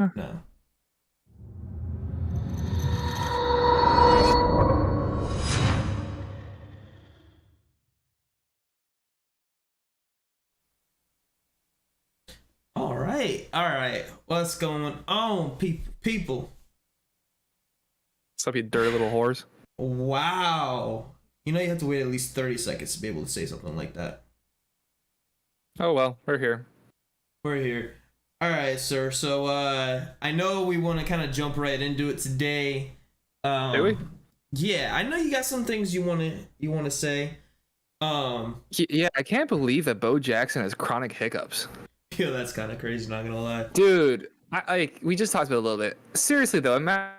No. All right. All right. What's going on, people? What's up, you dirty little whores? Wow. You know you have to wait at least 30 seconds to be able to say something like that. Oh well, we're here. We're here. All right, sir. So I know we want to kind of jump right into it today. Do we? Yeah, I know you got some things you want to say. Yeah, I can't believe that Bo Jackson has chronic hiccups. Yeah, that's kind of crazy, not gonna lie. Dude, we just talked about it a little bit. Seriously though, imagine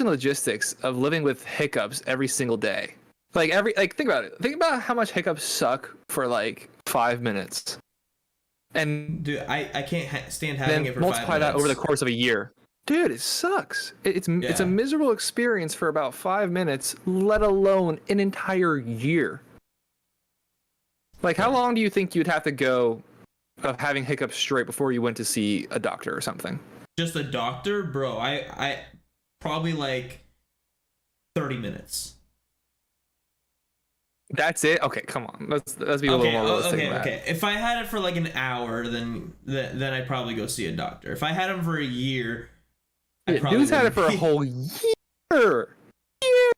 logistics of living with hiccups every single day. Think about it. Think about how much hiccups suck for like 5 minutes. And Dude, I can't stand having it for 5 minutes. multiply that over the course of a year. Dude, it sucks. It's a miserable experience for about 5 minutes, let alone an entire year. Like, how long do you think you'd have to go of having hiccups straight before you went to see a doctor or something? Just a doctor, bro. I probably like 30 minutes. That's it? Okay, come on. Let's be a little more realistic. Okay. If I had it for like an hour, then I'd probably go see a doctor. If I had him for a year, dude's had it for a whole year.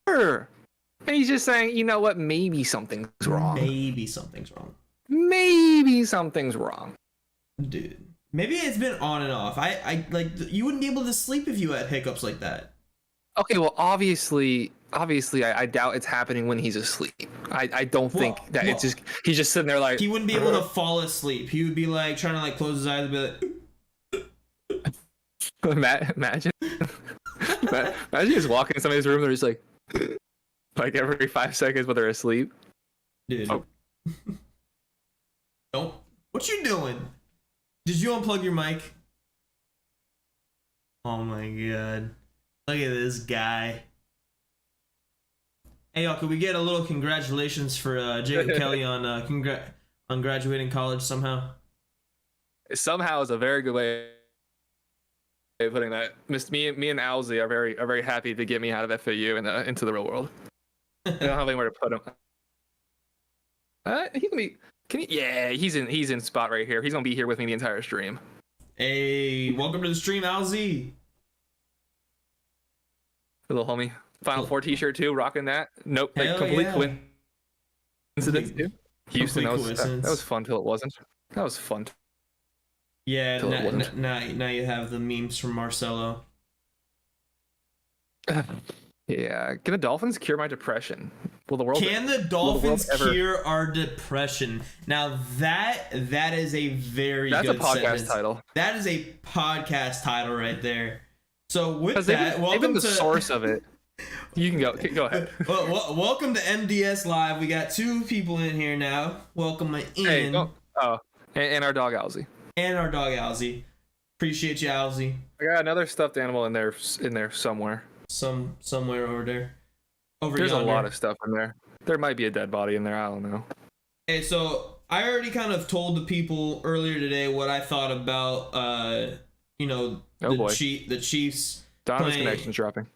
And he's just saying, you know what? Maybe something's wrong. Maybe something's wrong. Dude, maybe it's been on and off. I like, you wouldn't be able to sleep if you had hiccups like that. Okay, well, obviously, I doubt it's happening when he's asleep. I don't think that it's just he's just sitting there like he wouldn't be able to fall asleep. He would be like trying to like close his eyes and be like, imagine just walking in somebody's room. They're just like every 5 seconds, but they're asleep. Dude, don't. What you doing? Did you unplug your mic? Oh my god. Look at this guy. Hey y'all, could we get a little congratulations for Jacob Kelly on graduating college somehow? Somehow is a very good way of putting that. Me and Owlsy are very happy to get me out of FAU and into the real world. I don't have anywhere to put him. He can be. Yeah, he's in spot right here. He's gonna be here with me the entire stream. Hey, welcome to the stream, Alzy. Little homie. Final Four t-shirt too, rocking that. Nope, like complete coincidence too. Houston, that was fun till it wasn't. That was fun. Yeah, now you have the memes from Marcelo. Yeah, can the Dolphins cure my depression? Will the Dolphins cure our depression? Now that is a very good podcast sentence. Title. That is a podcast title right there. So with that, welcome to the source of it. You can go ahead. Well, welcome to MDS Live. We got 2 people in here now. Welcome in. Hey, and our dog Alzy. Appreciate you, Alzy. I got another stuffed animal in there somewhere. Somewhere over there. There's yonder. A lot of stuff in there. There might be a dead body in there. I don't know. Hey, so I already kind of told the people earlier today what I thought about the Chiefs. Donna's connection's dropping.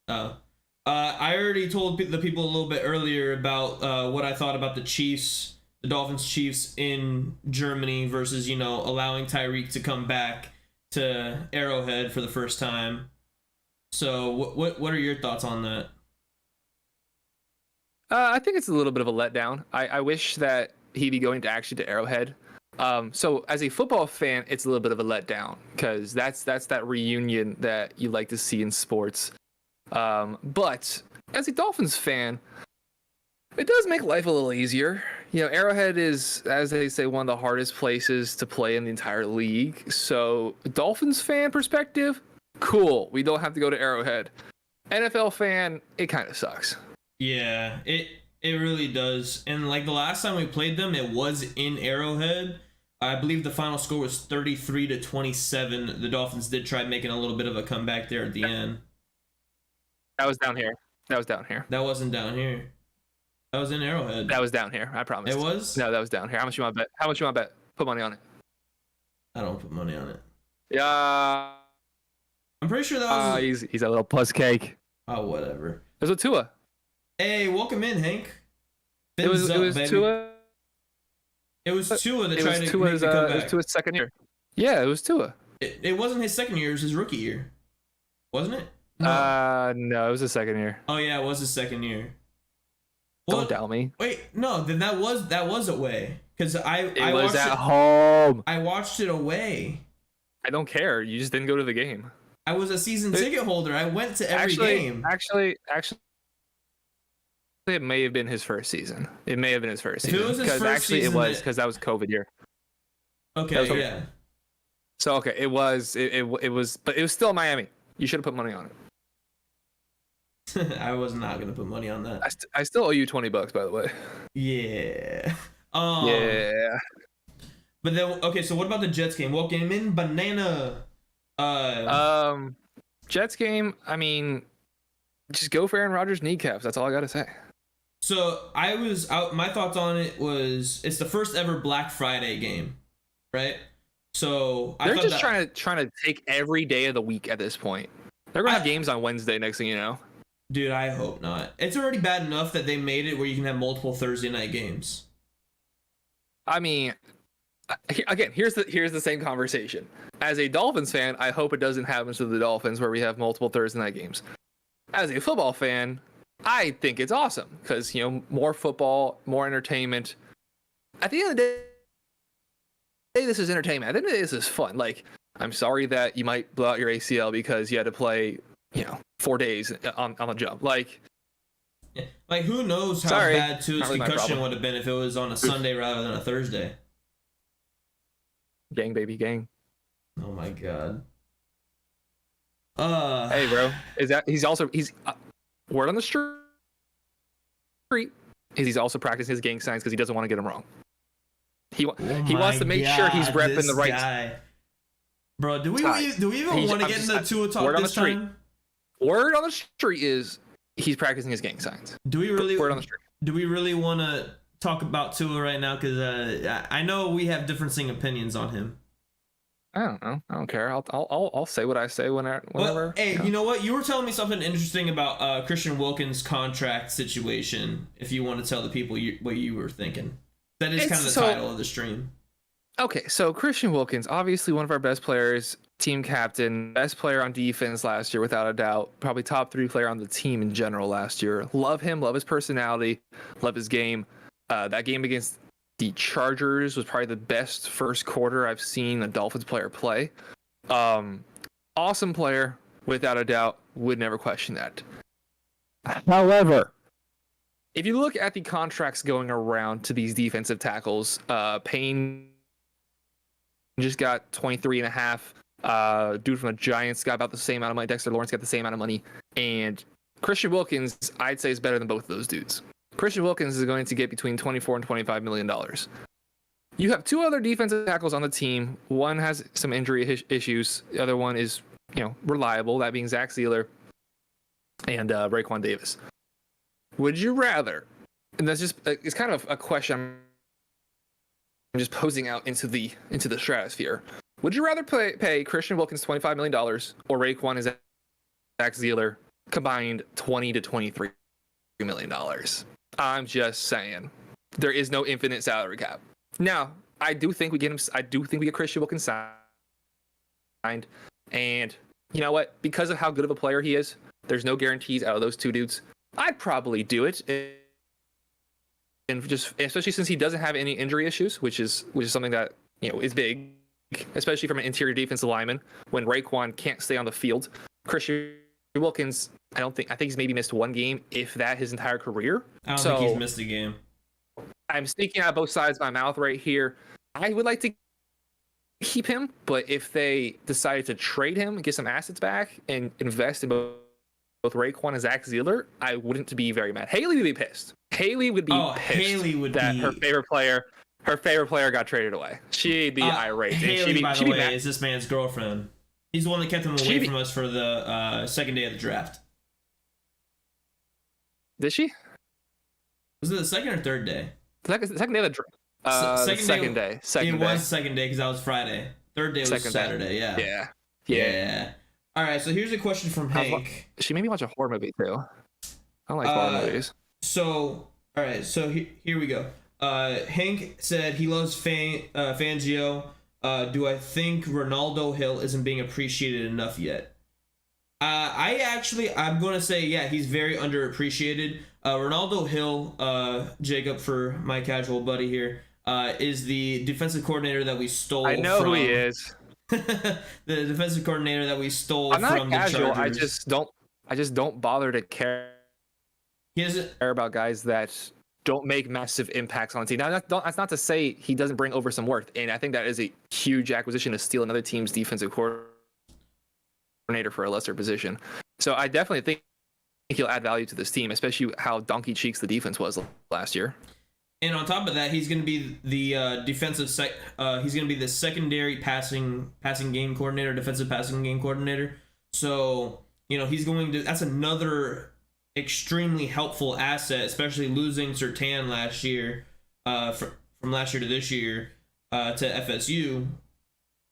I already told the people a little bit earlier about what I thought about the Dolphins Chiefs in Germany versus, allowing Tyreek to come back to Arrowhead for the first time. So what are your thoughts on that? I think it's a little bit of a letdown. I wish that he'd be going to Arrowhead. So as a football fan, it's a little bit of a letdown because that's that reunion that you like to see in sports. But as a Dolphins fan, it does make life a little easier. Arrowhead is, as they say, one of the hardest places to play in the entire league. So Dolphins fan perspective, cool. We don't have to go to Arrowhead. NFL fan, it kind of sucks. Yeah, it really does. And like the last time we played them, it was in Arrowhead. I believe the final score was 33-27. The Dolphins did try making a little bit of a comeback there at the end. That was down here. That wasn't down here. That was in Arrowhead. That was down here. I promise. It was? No, that was down here. How much you want to bet? Put money on it. I don't put money on it. Yeah. I'm pretty sure that was. He's a little puss cake. Oh, whatever. It was with Tua. Hey, welcome in, Hank. It was Tua. It was Tua that tried to make the It comeback. was Tua's second year. Yeah, it was Tua. It wasn't his second year. It was his rookie year. Wasn't it? No, it was his second year. Oh, yeah, it was his second year. Don't doubt me. Wait, no, then that was away. Because I was watched at home. I watched it away. I don't care. You just didn't go to the game. I was a season ticket holder. I went to every game. Actually, it may have been his first season. It may have been his first season. If it was his first season, it was because that was COVID year. Okay, yeah. So okay, it was, but it was still Miami. You should have put money on it. I was not gonna put money on that. I still owe you $20, by the way. Yeah. Yeah. But then, okay, so what about the Jets game? Welcome in, banana. Jets game. I mean, just go for Aaron Rodgers' kneecaps. That's all I gotta say. So I was out. My thoughts on it was it's the first ever Black Friday game, right? So they're just trying to take every day of the week at this point. They're gonna have games on Wednesday. Next thing you know. Dude, I hope not. It's already bad enough that they made it where you can have multiple Thursday night games. I mean, again, here's the same conversation. As a Dolphins fan, I hope it doesn't happen to the Dolphins where we have multiple Thursday night games. As a football fan, I think it's awesome because, more football, more entertainment. At the end of the day, this is entertainment. At the end of the day, this is fun. Like, I'm sorry that you might blow out your ACL because you had to play, 4 days on the jump. Like who knows how bad Tua's concussion would have been if it was on a Sunday rather than a Thursday. Gang, baby, gang. Oh my god. Hey, bro. He's word on the street is he's also practicing his gang signs because he doesn't want to get them wrong. He wants to make sure he's repping the right guy. Bro, do we even want to get into Tua talk this time? Word on the street is he's practicing his gang signs. Do we really? Word on the street. Do we really want to talk about Tua right now? Because I know we have differing opinions on him. I don't know. I don't care. I'll say what I say whenever. Well, hey, you know what? You were telling me something interesting about Christian Wilkins' contract situation. If you want to tell the people what you were thinking, that is kind of the title of the stream. Okay, so Christian Wilkins, obviously one of our best players, team captain, best player on defense last year without a doubt, probably top 3 player on the team in general last year. Love him, love his personality, love his game. That game against the Chargers was probably the best first quarter I've seen a Dolphins player play. Awesome player, without a doubt, would never question that. However, if you look at the contracts going around to these defensive tackles, Payne just got 23.5. Dude from the Giants got about the same amount of money. Dexter Lawrence got the same amount of money. And Christian Wilkins, I'd say, is better than both of those dudes. Christian Wilkins is going to get between $24 and $25 million. You have 2 other defensive tackles on the team. One has some injury issues. The other one is, reliable. That being Zach Sealer and Raekwon Davis. Would you rather? And that's just it's kind of a question I'm just posing out into the stratosphere. Would you rather pay Christian Wilkins $25 million or Raekwon and Zach Sealer combined $20 to $23 million? I'm just saying, there is no infinite salary cap. Now, I do think we get him. I do think we get Christian Wilkins signed, and you know what? Because of how good of a player he is, there's no guarantees out of those 2 dudes. I'd probably do it, and just especially since he doesn't have any injury issues, which is something that is big, especially from an interior defensive lineman. When Raekwon can't stay on the field, Christian Wilkins, I think he's maybe missed 1 game, if that, his entire career. I don't think he's missed a game. I'm speaking out both sides of my mouth right here. I would like to keep him, but if they decided to trade him, get some assets back, and invest in both Raekwon and Zach Sealer, I wouldn't be very mad. Haley would be pissed. Haley would be pissed Haley would that her favorite player got traded away. She'd be irate. Haley, by the way, is this man's girlfriend. He's the one that kept him away from us for the second day of the draft. Did she? Was it the second or third day? Second day of the draft. Second day. It was second day because that was Friday. Third day was Second Saturday. day. Yeah. Yeah. All right. So here's a question from Hank. She made me watch a horror movie too. I don't like horror movies. So all right. So here we go. Hank said he loves Fangio. Do I think Ronaldo Hill isn't being appreciated enough yet? I'm going to say, yeah, he's very underappreciated. Ronaldo Hill, Jacob, for my casual buddy here, is the defensive coordinator that we stole. I know who he is. The defensive coordinator that we stole I'm not from casual. the Chargers. I just don't bother to care about guys that don't make massive impacts on the team. Now, that's not to say he doesn't bring over some worth, and I think that is a huge acquisition to steal another team's defensive coordinator for a lesser position. So I definitely think he'll add value to this team, especially how donkey cheeks the defense was last year. And on top of that, he's going to be the he's going to be the secondary passing game coordinator, defensive passing game coordinator. So, that's another extremely helpful asset, especially losing Surtain last year, from last year to this year, to FSU.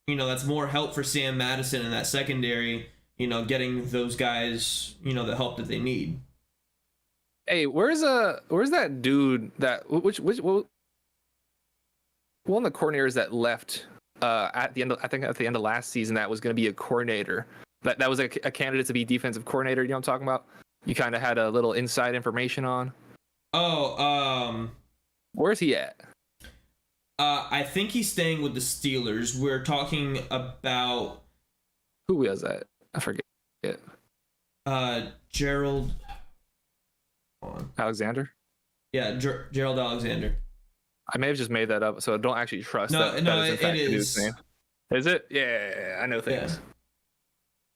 That's more help for Sam Madison in that secondary, getting those guys, the help that they need. Hey, where's that dude that one of the coordinators that left at the end of last season that was going to be a coordinator that was a candidate to be defensive coordinator, you know what I'm talking about? You kind of had a little inside information on. Where's he at? I think he's staying with the Steelers. We're talking about who was that? I forget. Gerald Alexander. Yeah, Gerald Alexander. I may have just made that up, so don't actually trust that. No, that is in fact the dude's name. Is it? Yeah, I know things. Yeah.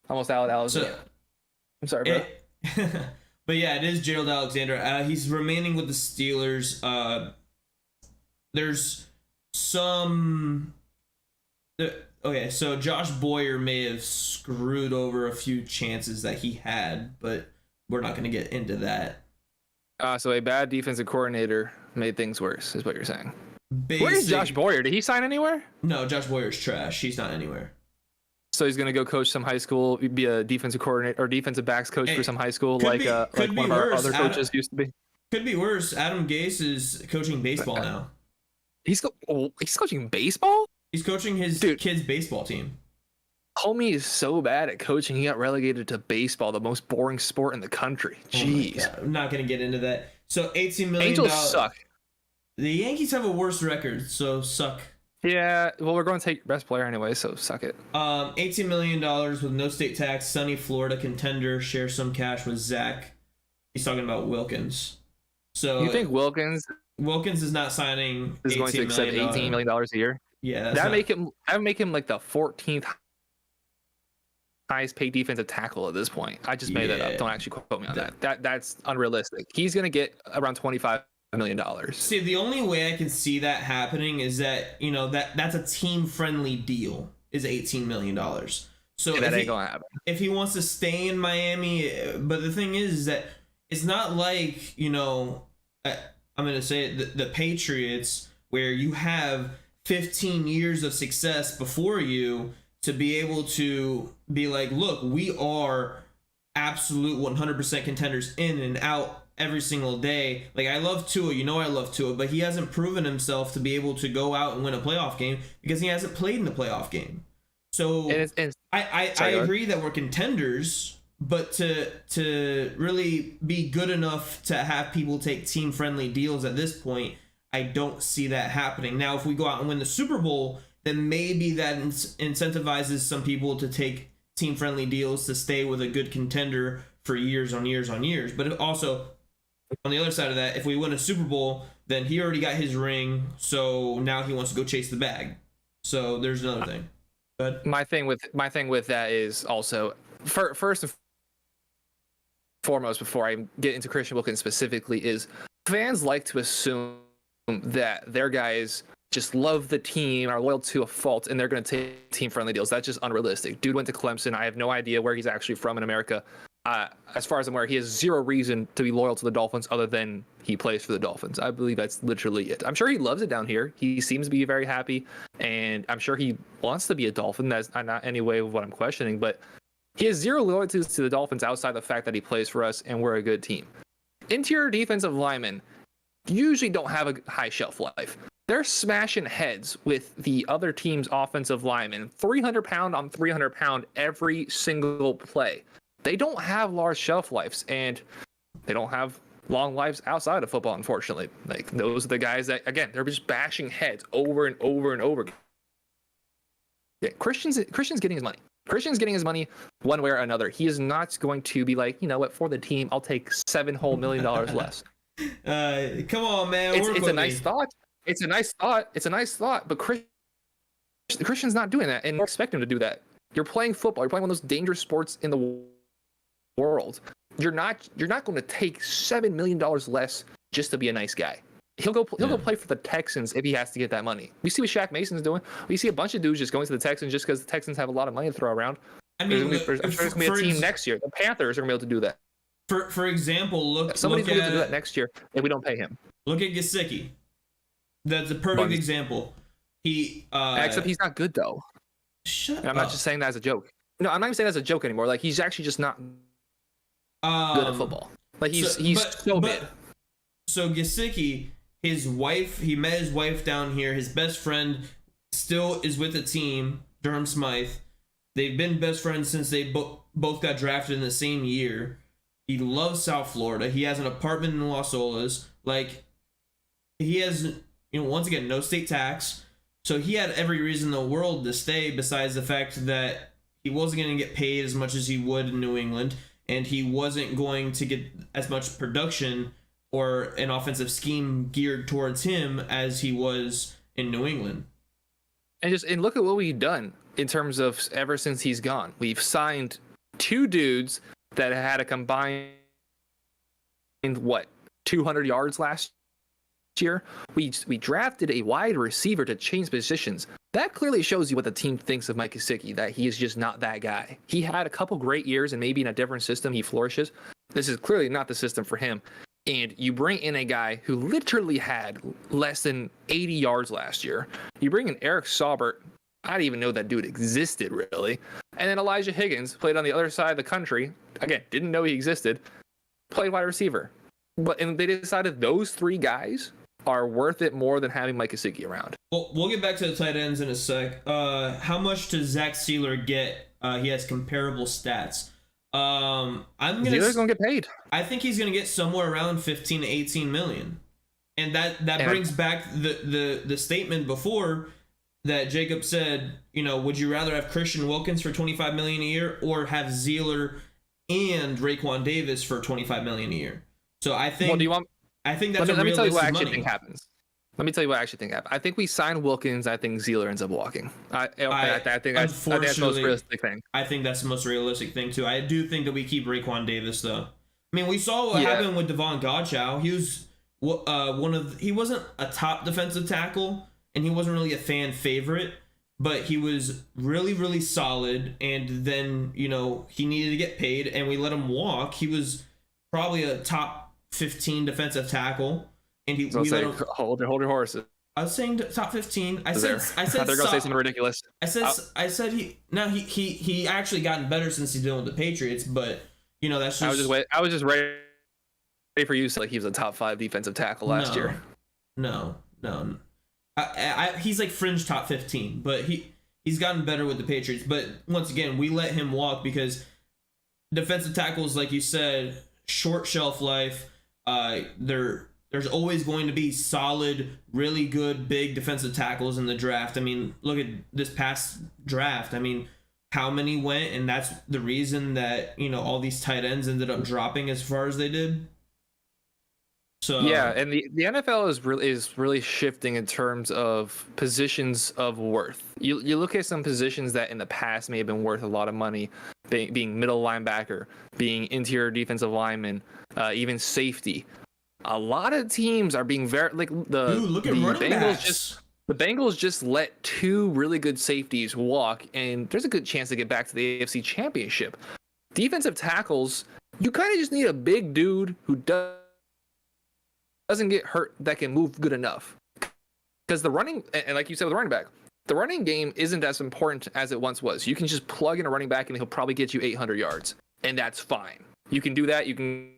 Almost Alexander. So, I'm sorry, bro. But yeah, it is Gerald Alexander. He's remaining with the Steelers. There's some. Okay, so Josh Boyer may have screwed over a few chances that he had, but we're not going to get into that. So a bad defensive coordinator made things worse, is what you're saying. Where is Josh Boyer? Did he sign anywhere? No, Josh Boyer's trash. He's not anywhere. So he's going to go coach some high school, be a defensive coordinator or defensive backs coach for some high school, like one of our other coaches used to be. Could be worse. Adam Gase is coaching baseball now. He's coaching baseball? He's coaching his kids' baseball team. Homie is so bad at coaching, he got relegated to baseball, the most boring sport in the country. Jeez. I'm not going to get into that. So $18 million. Angels suck. The Yankees have a worse record, so suck. Yeah, well, we're going to take your best player anyway, so suck it. $18 million with no state tax, sunny Florida contender, share some cash with Zach. He's talking about Wilkins. So you think Wilkins is not signing is going to accept $18 million a year? Yeah, that would make him like the 14th highest paid defensive tackle at this point. I just made that up. Don't actually quote me on that. That's unrealistic. He's going to get around $25 million. See, the only way I can see that happening is that, that's a team-friendly deal, is $18 million. So that ain't going to happen. If he wants to stay in Miami, but the thing is that it's not like, I'm going to say it, the Patriots, where you have 15 years of success before you to be able to be like, look, we are absolute 100% contenders in and out every single day. Like, I love Tua, I love Tua, but he hasn't proven himself to be able to go out and win a playoff game because he hasn't played in the playoff game. So I agree that we're contenders, but to really be good enough to have people take team-friendly deals at this point, I don't see that happening. Now, if we go out and win the Super Bowl, then maybe that incentivizes some people to take team-friendly deals to stay with a good contender for years on years on years. But also, on the other side of that, if we win a Super Bowl, then he already got his ring, so now he wants to go chase the bag. So there's another thing. But my thing with that is also, first and foremost, before I get into Christian Wilkins specifically, is fans like to assume that their guys just love the team, are loyal to a fault, and they're going to take team-friendly deals. That's just unrealistic. Dude went to Clemson. I have no idea where he's actually from in America. as far as I'm aware, he has zero reason to be loyal to the Dolphins other than he plays for the Dolphins. I believe that's literally it. I'm sure he loves it down here. He seems to be very happy, and I'm sure he wants to be a Dolphin. That's not any way of what I'm questioning, but he has zero loyalties to the Dolphins outside the fact that he plays for us and we're a good team. Interior defensive linemen usually don't have a high shelf life. They're smashing heads with the other team's offensive linemen, 300 pound on 300 pound every single play. They don't have large shelf lives, and they don't have long lives outside of football, unfortunately. Like, those are the guys that, again, they're just bashing heads over and over and over again. Yeah, Christian's getting his money. Christian's getting his money one way or another. He is not going to be like, you know what, for the team, I'll take $7 whole million less. Come on, man. It's a nice thought. It's a nice thought, but Christian's not doing that, and you expect him to do that. You're playing football. You're playing one of those dangerous sports in the world. You're not going to take $7 million less just to be a nice guy. He'll go play for the Texans if he has to get that money. We see what Shaq Mason's doing. We see a bunch of dudes just going to the Texans just because the Texans have a lot of money to throw around. I mean, there's going to be a team next year. The Panthers are going to be able to do that. For example, somebody's going to do that next year if we don't pay him. Look at Gesicki. That's a perfect example. Except he's not good though. Shut up. I'm not just saying that as a joke. No, I'm not even saying that as a joke anymore. Like, he's actually just not good at football. Like, he's so mid. So Gesicki, his wife, he met his wife down here. His best friend still is with the team, Durham Smythe. They've been best friends since they both got drafted in the same year. He loves South Florida. He has an apartment in Las Olas. Like, he has, once again, no state tax. So he had every reason in the world to stay, besides the fact that he wasn't going to get paid as much as he would in New England, and he wasn't going to get as much production or an offensive scheme geared towards him as he was in New England. And look at what we've done in terms of ever since he's gone. We've signed two dudes that had a combined 200 yards last year. We drafted a wide receiver to change positions. That clearly shows you what the team thinks of Mike Gesicki, that he is just not that guy. He had a couple great years, and maybe in a different system he flourishes. This is clearly not the system for him. And you bring in a guy who literally had less than 80 yards last year. You bring in Eric Saubert. I didn't even know that dude existed, really. And then Elijah Higgins played on the other side of the country. Again, didn't know he existed. Played wide receiver. And they decided those three guys are worth it more than having Mike Gesicki around. Well, we'll get back to the tight ends in a sec. How much does Zach Sealer get? He has comparable stats. Sealer's gonna get paid. I think he's gonna get somewhere around 15 to 18 million, and that brings back the statement before that Jacob said. Would you rather have Christian Wilkins for 25 million a year or have Zealer and Raekwon Davis for 25 million a year? So I think. Well, I think that's let me tell you what I actually money. think happens. Let me tell you what I actually think happens. I think we sign Wilkins. I think Zealer ends up walking. I think that's the most realistic thing. I think that's the most realistic thing too. I do think that we keep Raekwon Davis though. I mean, we saw what happened with Devon Godchow. He was he wasn't a top defensive tackle, and he wasn't really a fan favorite, but he was really, really solid. And then he needed to get paid, and we let him walk. He was probably a top 15 defensive tackle. And hold your horses. I was saying top 15. I said they're gonna say something ridiculous. I said he actually gotten better since he's been with the Patriots, but that's just. I was just ready for you to say like he was a top 5 defensive tackle last year. No. He's like fringe top 15, but he's gotten better with the Patriots. But once again, we let him walk because defensive tackles, like you said, short shelf life. There's always going to be solid, really good, big defensive tackles in the draft. I mean, look at this past draft. I mean, how many went, and that's the reason that all these tight ends ended up dropping as far as they did. So yeah, and the NFL is really shifting in terms of positions of worth. You look at some positions that in the past may have been worth a lot of money, being middle linebacker, being interior defensive lineman, even safety. A lot of teams are being very look at running backs. The Bengals just let 2 really good safeties walk, and there's a good chance to get back to the AFC Championship. defensive tackles, you kind of just need a big dude who doesn't get hurt that can move good enough. Because the running, and like you said with the running back, the running game isn't as important as it once was. You can just plug in a running back and he'll probably get you 800 yards, and that's fine. You can do that. You can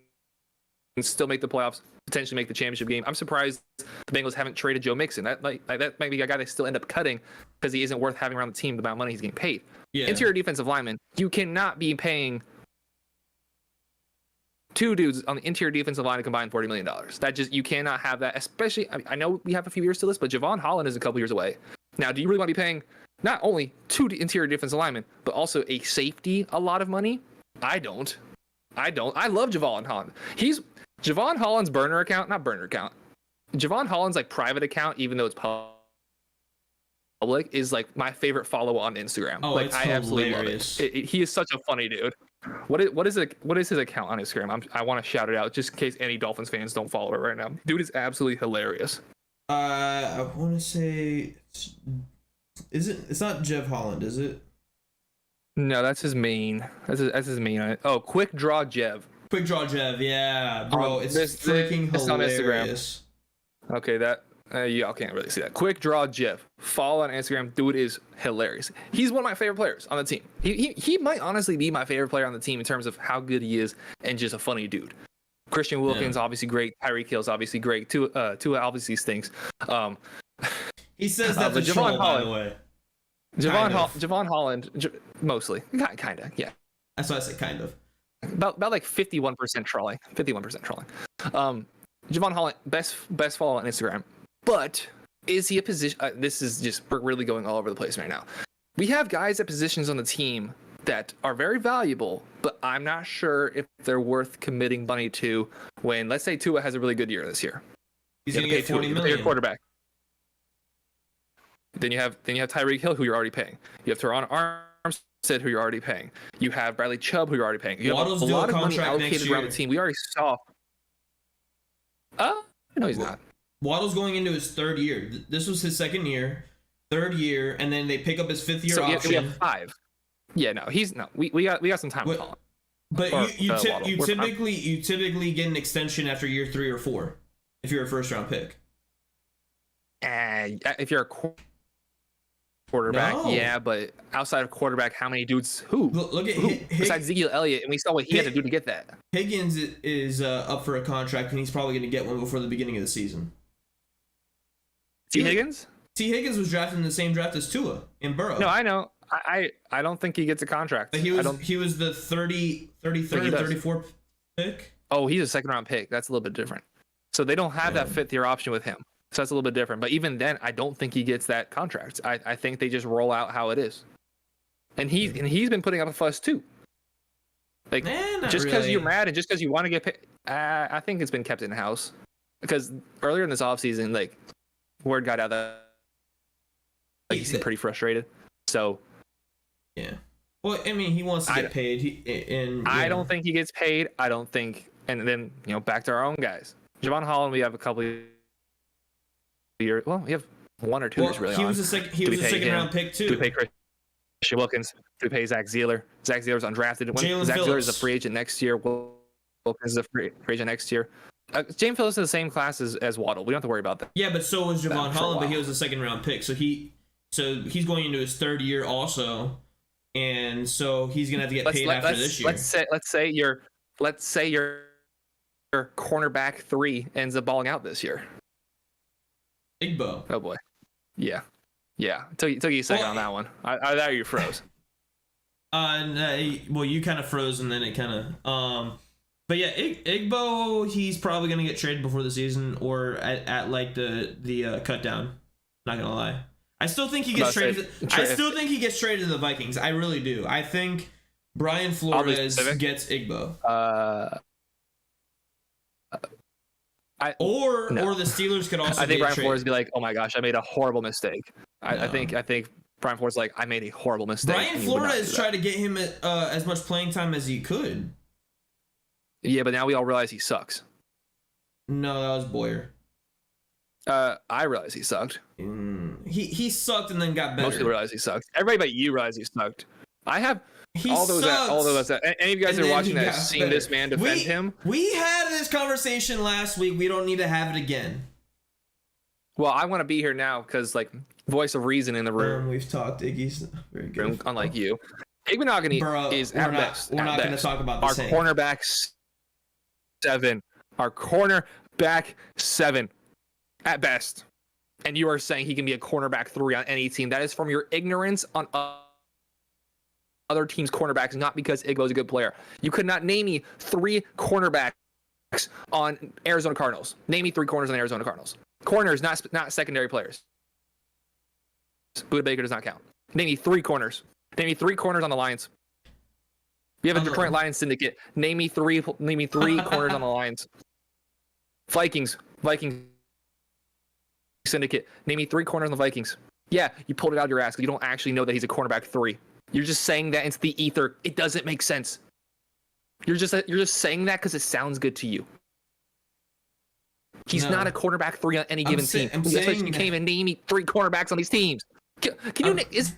still make the playoffs, potentially make the championship game. I'm surprised the Bengals haven't traded Joe Mixon. That might be a guy they still end up cutting because he isn't worth having around the team the amount of money he's getting paid. Yeah. Interior defensive lineman, you cannot be paying two dudes on the interior defensive line to combine $40 million. That just, you cannot have that, especially, I know we have a few years to this, but Javon Holland is a couple years away. Now, do you really want to be paying not only two interior defensive linemen, but also a safety a lot of money? I don't. I love Javon Holland. Javon Holland's Javon Holland's like private account, even though it's public, is like my favorite follow on Instagram. Oh, like, it's I absolutely love it. He is such a funny dude. What is his account on Instagram? I want to shout it out just in case any Dolphins fans don't follow it right now. Dude is absolutely hilarious. I want to say, it's not Jeff Holland, is it? No, that's his main. That's his main. Oh, Quick Draw Jev. Quick Draw Jev, yeah, bro, it's freaking hilarious. On Instagram. Okay, y'all can't really see that. Quick Draw Jeff. Follow on Instagram. Dude is hilarious. He's one of my favorite players on the team. He might honestly be my favorite player on the team in terms of how good he is and just a funny dude. Christian Wilkins, obviously great. Tyreek Hill's obviously great. Tua obviously stinks. He says that to troll, by the way. Javon Holland, mostly. Kind of, yeah. That's why I said kind of. About like 51% trolling. 51% trolling. Javon Holland, best follow on Instagram. But is he a position? This is just, we're really going all over the place right now. We have guys at positions on the team that are very valuable, but I'm not sure if they're worth committing money to when, let's say, Tua has a really good year this year. He's going to get $40 million. Pay your quarterback. Then you have Tyreek Hill, who you're already paying. You have Teron Armstead, who you're already paying. You have Bradley Chubb, who you're already paying. You have a lot of money allocated around the team. We already saw. No, he's not. Waddle's going into his third year. This was his third year, and then they pick up his fifth year option. We have 5. Yeah, no, we got some time with Colin. But you typically get an extension after year 3 or 4 if you're a first round pick. If you're a quarterback, yeah, but outside of quarterback, how many dudes? Look at besides Ezekiel Elliott, and we saw what he had to do to get that. Higgins is up for a contract, and he's probably going to get one before the beginning of the season. T. Higgins was drafted in the same draft as Tua in Burrow. No, I know. I don't think he gets a contract. But he was the 33rd, 34th pick. Oh, he's a second round pick. That's a little bit different. So they don't have that 5th year option with him. So that's a little bit different. But even then, I don't think he gets that contract. I think they just roll out how it is. And he's been putting up a fuss too. Like, just because you're mad and just because you want to get paid, I think it's been kept in house. Because earlier in this offseason, like, word got out that he seemed pretty frustrated. So, yeah. Well, I mean, he wants to get paid. I don't think he gets paid. I don't think. And then, back to our own guys. Javon Holland, we have a couple years. Well, we have 1 or 2 years really. He was a second round pick too. Do we pay Christian Wilkins? Do we pay Zach Zeeler? Zach Zeeler's undrafted. Zach Zeeler is a free agent next year. Wilkins is a free agent next year. James Phillips is the same class as Waddle. We don't have to worry about that. Yeah, but so was Javon Holland, but he was a second round pick. So he's going into his 3rd year also, and so he's gonna have to get paid after this year. Let's say your cornerback 3 ends up balling out this year. Igbo. Oh boy. Yeah. Took you a second on that one. I thought you froze. Well, you kind of froze, and then it kind of. But yeah, Igbo, he's probably gonna get traded before the season or at like the cut down. Not gonna lie. I still think he gets traded. I still think he gets traded to the Vikings. I really do. I think Brian Flores gets Igbo. Or the Steelers could also. I think Brian Flores would be like, "Oh my gosh, I made a horrible mistake." I think Brian Flores like, "I made a horrible mistake." Brian Flores tried to get him as much playing time as he could. Yeah, but now we all realize he sucks. No, that was Boyer. I realize he sucked. He sucked and then got better. Most people realize he sucked. Everybody but you realize he sucked. I have He all those any of you guys And that are then watching he that got have seen better. this man defend him. We had this conversation last week. We don't need to have it again. Well, I want to be here now because, like, voice of reason in the room, We've talked. Iggy's very good. unlike you. Igbenogany is at best. We're not going to talk about the same. Our cornerback 7. Our cornerback 7 at best. And you are saying he can be a cornerback 3 on any team. That is from your ignorance on other teams' cornerbacks, not because Igbo's a good player. You could not name me 3 cornerbacks on Arizona Cardinals. Name me 3 corners on the Arizona Cardinals. Corners, not secondary players. Buda Baker does not count. Name me 3 corners. Name me 3 corners on the Lions. You have a Detroit Lions syndicate. Name me 3 corners on the Lions. Vikings syndicate. Name me 3 corners on the Vikings. Yeah, you pulled it out of your ass because you don't actually know that he's a cornerback 3. You're just saying that into the ether. It doesn't make sense. You're just saying that because it sounds good to you. He's not a quarterback 3 on any given team. You can't even name me 3 cornerbacks on these teams. Can you? Is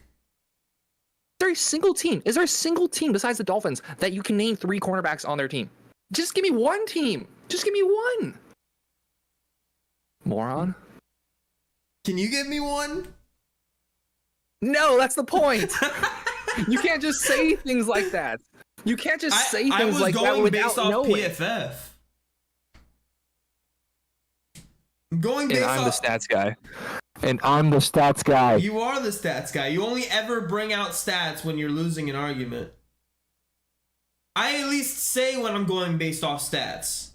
there a single team? Is there a single team besides the Dolphins that you can name 3 cornerbacks on their team? Just give me one team. Just give me one. Moron. Can you give me one? No, that's the point. You can't just say things like that. You can't just say things like that without knowing. PFF. Going based I'm off. the stats guy. And I'm the stats guy. You are the stats guy. You only ever bring out stats when you're losing an argument. I at least say when I'm going based off stats.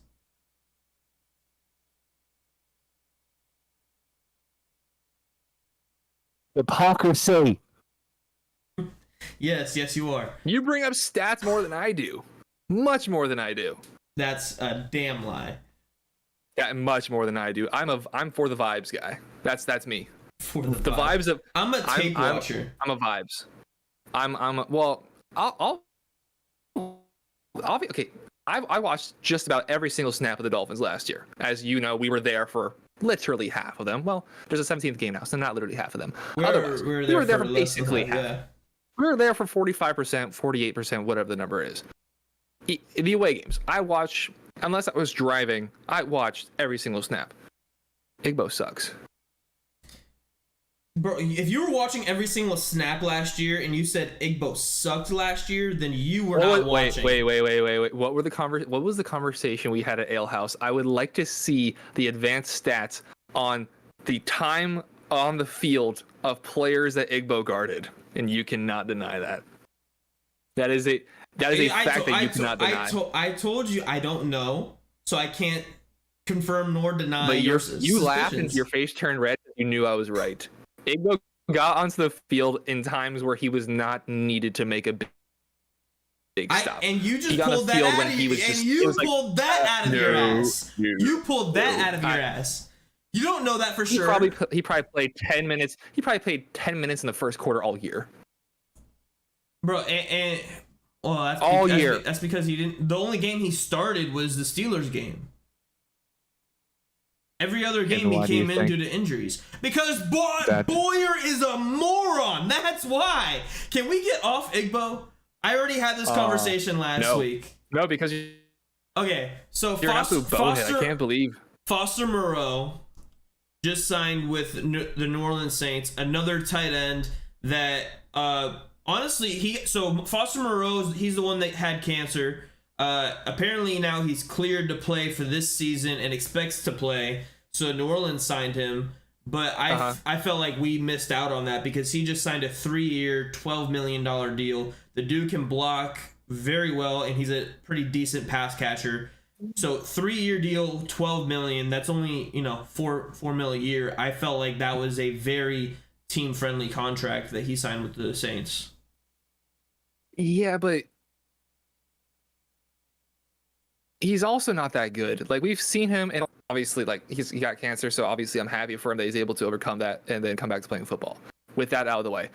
Hypocrisy. Yes, you are. You bring up stats more than I do. Much more than I do. That's a damn lie. Yeah, much more than I do. I'm for the vibes guy. That's me. For the vibes of I'm a tape watcher. I'm a vibes. Okay. I watched just about every single snap of the Dolphins last year. As you know, we were there for literally half of them. Well, there's a 17th game now, so not literally half of them. Otherwise, we were there for basically half. Yeah. We were there for 45%, 48%, whatever the number is. The away games, I watch, unless I was driving, I watched every single snap. Igbo sucks. Bro, if you were watching every single snap last year and you said Igbo sucked last year, then you were not watching. Wait. What was the conversation we had at Ale House? I would like to see the advanced stats on the time on the field of players that Igbo guarded, and you cannot deny that. That is a fact that you cannot deny. I told you I don't know, so I can't confirm nor deny. But you laughed and your face turned red. You knew I was right. Igbo got onto the field in times where he was not needed to make a big stop. And you just pulled that out of your ass. You pulled that out of your ass. You pulled that out of your ass. You don't know that for sure. He probably played 10 minutes. He probably played 10 minutes in the first quarter all year. Bro, that's year. That's because he didn't. The only game he started was the Steelers game. Every other game he came in due to injuries. Because Boyer is a moron. That's why. Can we get off Igbo? I already had this conversation last week. No, because okay. So you're an absolute bonehead. I can't believe Foster Moreau just signed with the New Orleans Saints, another tight end that honestly Foster Moreau, he's the one that had cancer. Apparently now he's cleared to play for this season and expects to play. So New Orleans signed him, but I felt like we missed out on that because he just signed a 3-year, $12 million deal. The dude can block very well, and he's a pretty decent pass catcher. So 3-year deal, $12 million. That's only $4 million a year. I felt like that was a very team friendly contract that he signed with the Saints. Yeah, but he's also not that good. Like, we've seen him, and obviously, like, he got cancer, so obviously I'm happy for him that he's able to overcome that and then come back to playing football. With that out of the way,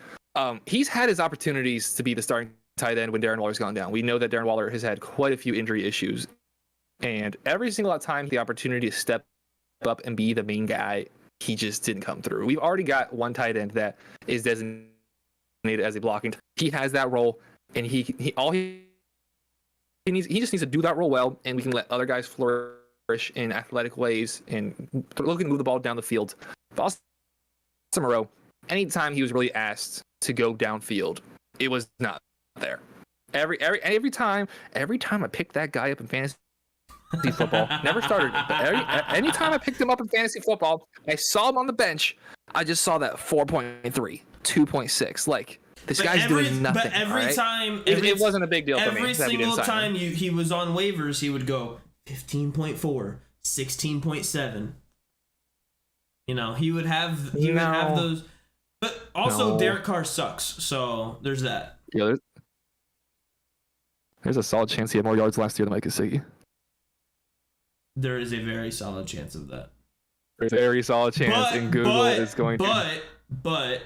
he's had his opportunities to be the starting tight end when Darren Waller's gone down. We know that Darren Waller has had quite a few injury issues, and every single time the opportunity to step up and be the main guy, he just didn't come through. We've already got one tight end that is designated as a blocking. He has that role. and he all he he just needs to do that role well, and we can let other guys flourish in athletic ways and look and move the ball down the field. Foster Moreau, anytime he was really asked to go downfield, it was not there. Every time I picked that guy up in fantasy football, never started, but anytime I picked him up in fantasy football, I saw him on the bench. I just saw that 4.3, 2.6. Like, this guy's doing nothing. But every time, it wasn't a big deal for me. Every single time he was on waivers, he would go 15.4, 16.7. You know, he would have those. But also, Derek Carr sucks, so there's that. Yeah, there's a solid chance he had more yards last year than Mike Gesicki. There is a very solid chance of that. There's a very solid chance, and Google is going to. But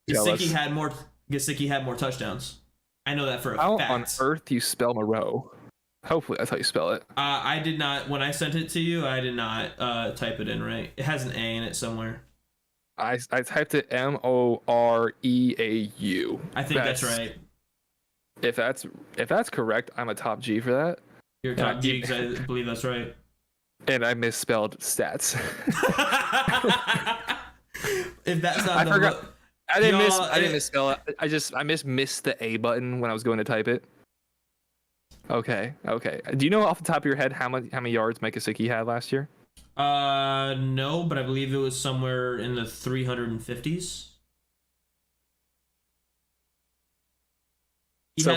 Gesicki had more touchdowns. I know that for a fact. How on earth do you spell Moreau? Hopefully, that's how you spell it. I did not. When I sent it to you, I did not type it in right. It has an A in it somewhere. I typed it Moreau. I think that's right. If that's correct, I'm a top G for that. You're a top G because I believe that's right. And I misspelled stats. If that's not, I forgot. I didn't misspell it. I missed the A button when I was going to type it. Okay. Do you know off the top of your head how many yards Mike Gesicki had last year? No, but I believe it was somewhere in the 350s.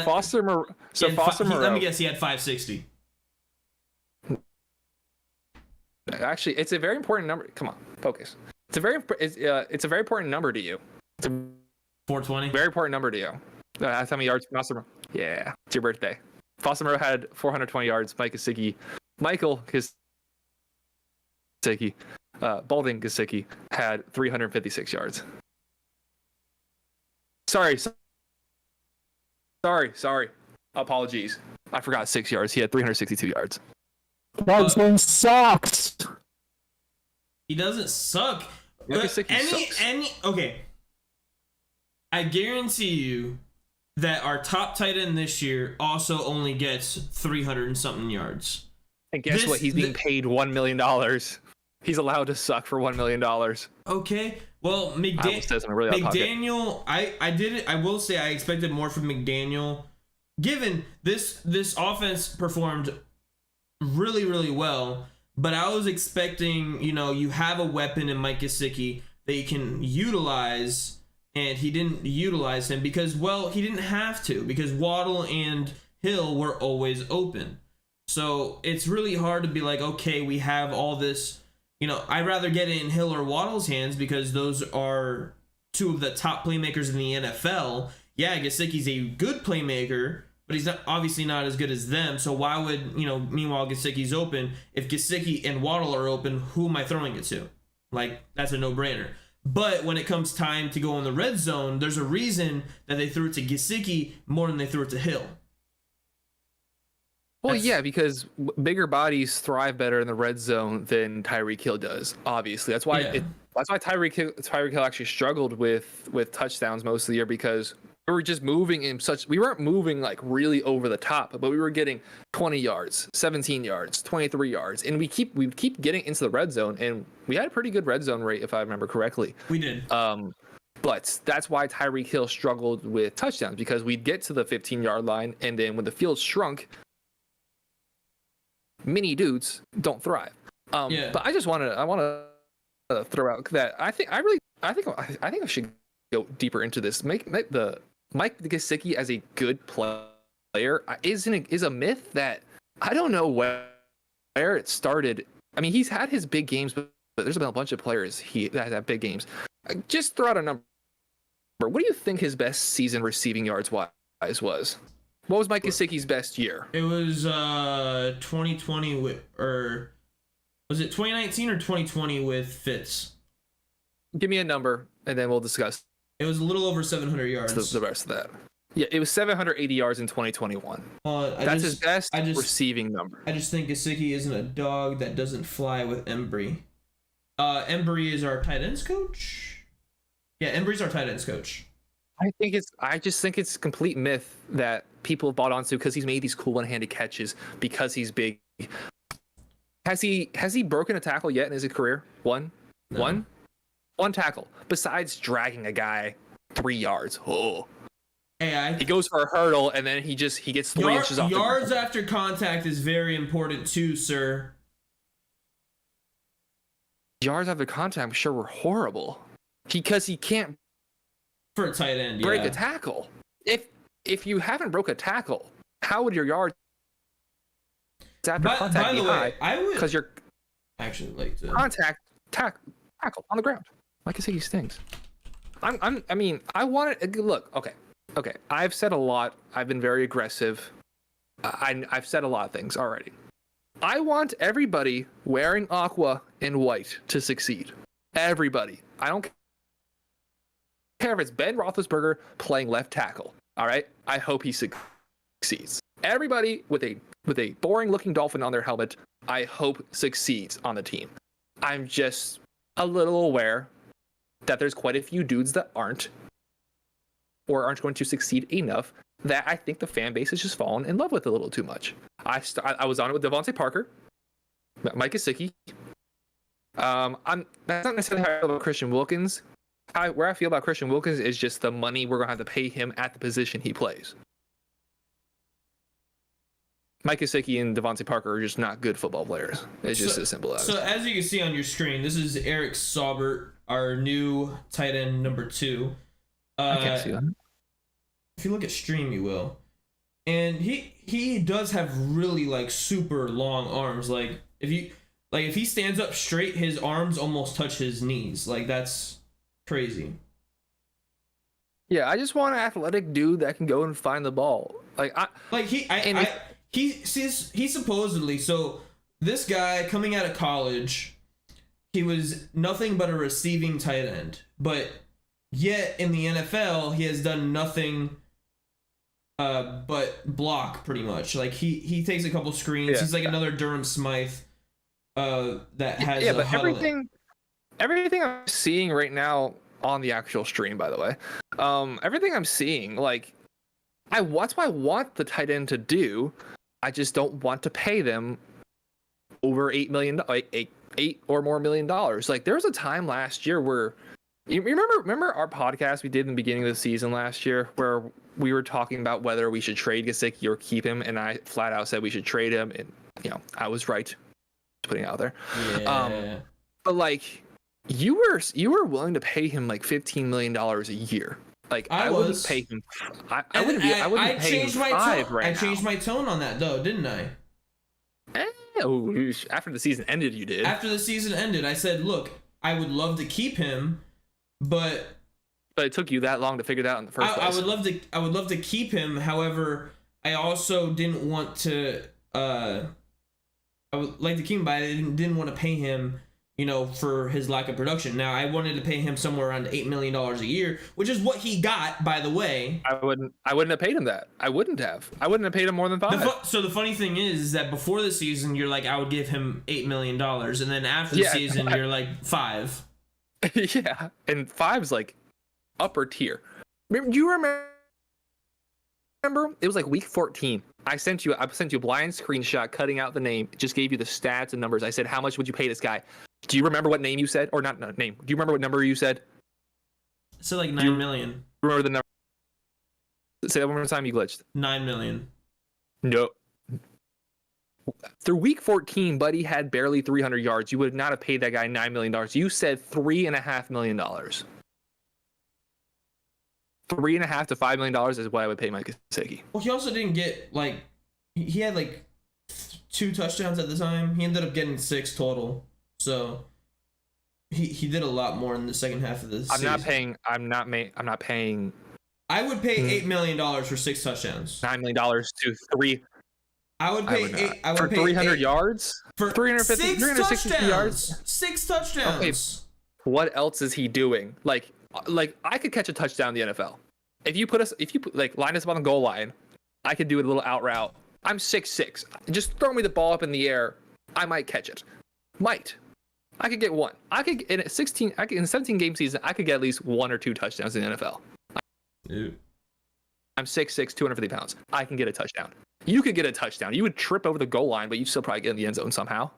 Foster Moreau. Let me guess. He had 560. Actually, it's a very important number. Come on, focus. It's a very important number to you. It's a 420. Very important number to you. That's how many yards Foster Moreau. Yeah, it's your birthday. Foster Moreau had 420 yards. Michael Gesicki, Balding Gesicki had 356 yards. Sorry. Apologies. I forgot 6 yards. He had 362 yards. That sucks. He doesn't suck. Sucks. Okay. I guarantee you that our top tight end this year also only gets 300 and something yards. And guess what? He's being paid $1 million. He's allowed to suck for $1 million. Okay. Well, McDaniel, I did it. I will say I expected more from McDaniel. Given this offense performed really, really well, but I was expecting, you have a weapon in Mike Gesicki that you can utilize, and he didn't utilize him because, he didn't have to, because Waddle and Hill were always open. So it's really hard to be like, okay, we have all this. I'd rather get it in Hill or Waddle's hands because those are two of the top playmakers in the NFL. Yeah, Gesicki's a good playmaker, but he's obviously not as good as them. So why would, meanwhile Gesicki's open. If Gesicki and Waddle are open, who am I throwing it to? Like, that's a no-brainer. But when it comes time to go in the red zone, there's a reason that they threw it to Gesicki more than they threw it to Hill. Well, yeah, because bigger bodies thrive better in the red zone than Tyreek Hill does. Obviously, that's why Tyreek Hill actually struggled with touchdowns most of the year, because we were just moving we weren't moving like really over the top, but we were getting 20 yards, 17 yards, 23 yards, and we keep getting into the red zone, and we had a pretty good red zone rate if I remember correctly. We did. But that's why Tyreek Hill struggled with touchdowns, because we'd get to the 15-yard line, and then when the field shrunk, mini dudes don't thrive. But I want to throw out that I think I should go deeper into this. Make the Mike Gesicki as a good player is a myth that I don't know where it started. I mean, he's had his big games, but there's been a bunch of players that have big games. Just throw out a number. What do you think his best season receiving yards wise was? What was Mike Gesicki's best year? It was 2020 or was it 2019 or 2020 with Fitz? Give me a number and then we'll discuss. It was a little over 700 yards. The rest of that. Yeah, it was 780 yards in 2021. That's his best receiving number. I just think Gesicki isn't a dog that doesn't fly with Embry. Embry is our tight ends coach. Yeah, Embry's our tight ends coach. I just think it's complete myth that people have bought onto because he's made these cool one-handed catches because he's big. Has he broken a tackle yet in his career? One tackle besides dragging a guy 3 yards. Oh. Hey, he goes for a hurdle and then he gets 3 inches off. Yards after contact is very important too, sir. Yards after contact, I'm sure, were horrible because he can't for a tight end break a tackle. If you haven't broke a tackle, how would your yards after contact be high? I would because you're actually like to tackle on the ground. Like I say, he stings. I mean, I want it. Look, okay. I've said a lot. I've been very aggressive. I've said a lot of things already. I want everybody wearing aqua and white to succeed. Everybody. I don't care if it's Ben Roethlisberger playing left tackle. All right. I hope he succeeds. Everybody with a boring-looking dolphin on their helmet, I hope succeeds on the team. I'm just a little aware that there's quite a few dudes that aren't going to succeed enough that I think the fan base has just fallen in love with a little too much. I was on it with Devontae Parker, Mike Gesicki. That's not necessarily how I feel about Christian Wilkins. Where I feel about Christian Wilkins is just the money we're going to have to pay him at the position he plays. Mike Gesicki and Devontae Parker are just not good football players. It's just as simple as. So as you can see on your screen, this is Eric Saubert, our new tight end number 2. I can't see that. If you look at stream, you will. And he does have really like super long arms. Like if he stands up straight, his arms almost touch his knees. Like that's crazy. Yeah, I just want an athletic dude that can go and find the ball. He supposedly, so this guy coming out of college, he was nothing but a receiving tight end, but yet in the NFL he has done nothing but block pretty much. Like he takes a couple screens. Yeah. He's like another Durham Smythe that has but everything I'm seeing right now on the actual stream, by the way, everything I'm seeing, like that's what I want the tight end to do. I just don't want to pay them over $8 million, like $8 or more million. Like there was a time last year where you remember our podcast we did in the beginning of the season last year where we were talking about whether we should trade Gesicki or keep him, and I flat out said we should trade him, and I was right. Just putting it out there. Yeah. But like you were willing to pay him like $15 million a year. Like I wouldn't pay him. I wouldn't pay him $5 right now. I changed my tone on that though, didn't I? After the season ended, you did. After the season ended, I said, "Look, I would love to keep him, but it took you that long to figure it out in the first place." I would love to keep him. However, I also didn't want to. I would like to keep him, but I didn't want to pay him. For his lack of production. Now, I wanted to pay him somewhere around $8 million a year, which is what he got, by the way. I wouldn't have paid him that. I wouldn't have paid him more than $5. So the funny thing is that before the season, you're like, I would give him $8 million, and then after the season, you're like $5. Yeah, and $5's like upper tier. Do you remember? It was like week 14. I sent you a blind screenshot cutting out the name. Just gave you the stats and numbers. I said, how much would you pay this guy? Do you remember what name you said? Or not name. Do you remember what number you said? So like 9 million. Remember the number? Say that one more time, you glitched. 9 million. No. Through week 14, Buddy had barely 300 yards. You would not have paid that guy $9 million. You said $3.5 million. $3.5 to $5 million is what I would pay Mike Gesicki. Well, he also didn't get he had 2 touchdowns at the time. He ended up getting 6 total. So he did a lot more in the second half of the season. I'm not paying. I would pay $8 million for 6 touchdowns. $9 million to 3. I would pay for 300 yards. For 360 yards. 6 touchdowns. Okay. What else is he doing? Like I could catch a touchdown in the NFL. If you line us up on the goal line, I could do a little out route. I'm 6'6". Just throw me the ball up in the air. I might catch it. I could get one. In a 17 game season, I could get at least 1 or 2 touchdowns in the NFL. Dude. I'm 6'6", 250 pounds. I can get a touchdown. You could get a touchdown. You would trip over the goal line, but you'd still probably get in the end zone somehow.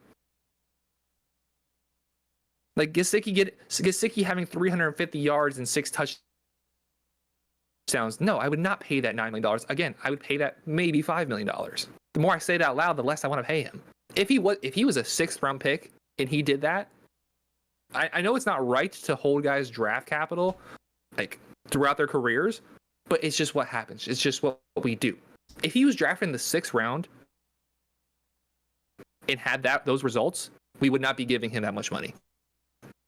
Like Gesicki having 350 yards and 6 touchdowns. No, I would not pay that $9 million. Again, I would pay that maybe $5 million. The more I say it out loud, the less I want to pay him. If he was a 6th round pick and he did that, I know it's not right to hold guys' draft capital like throughout their careers, but it's just what happens. It's just what we do. If he was drafted in the 6th round and had those results, we would not be giving him that much money.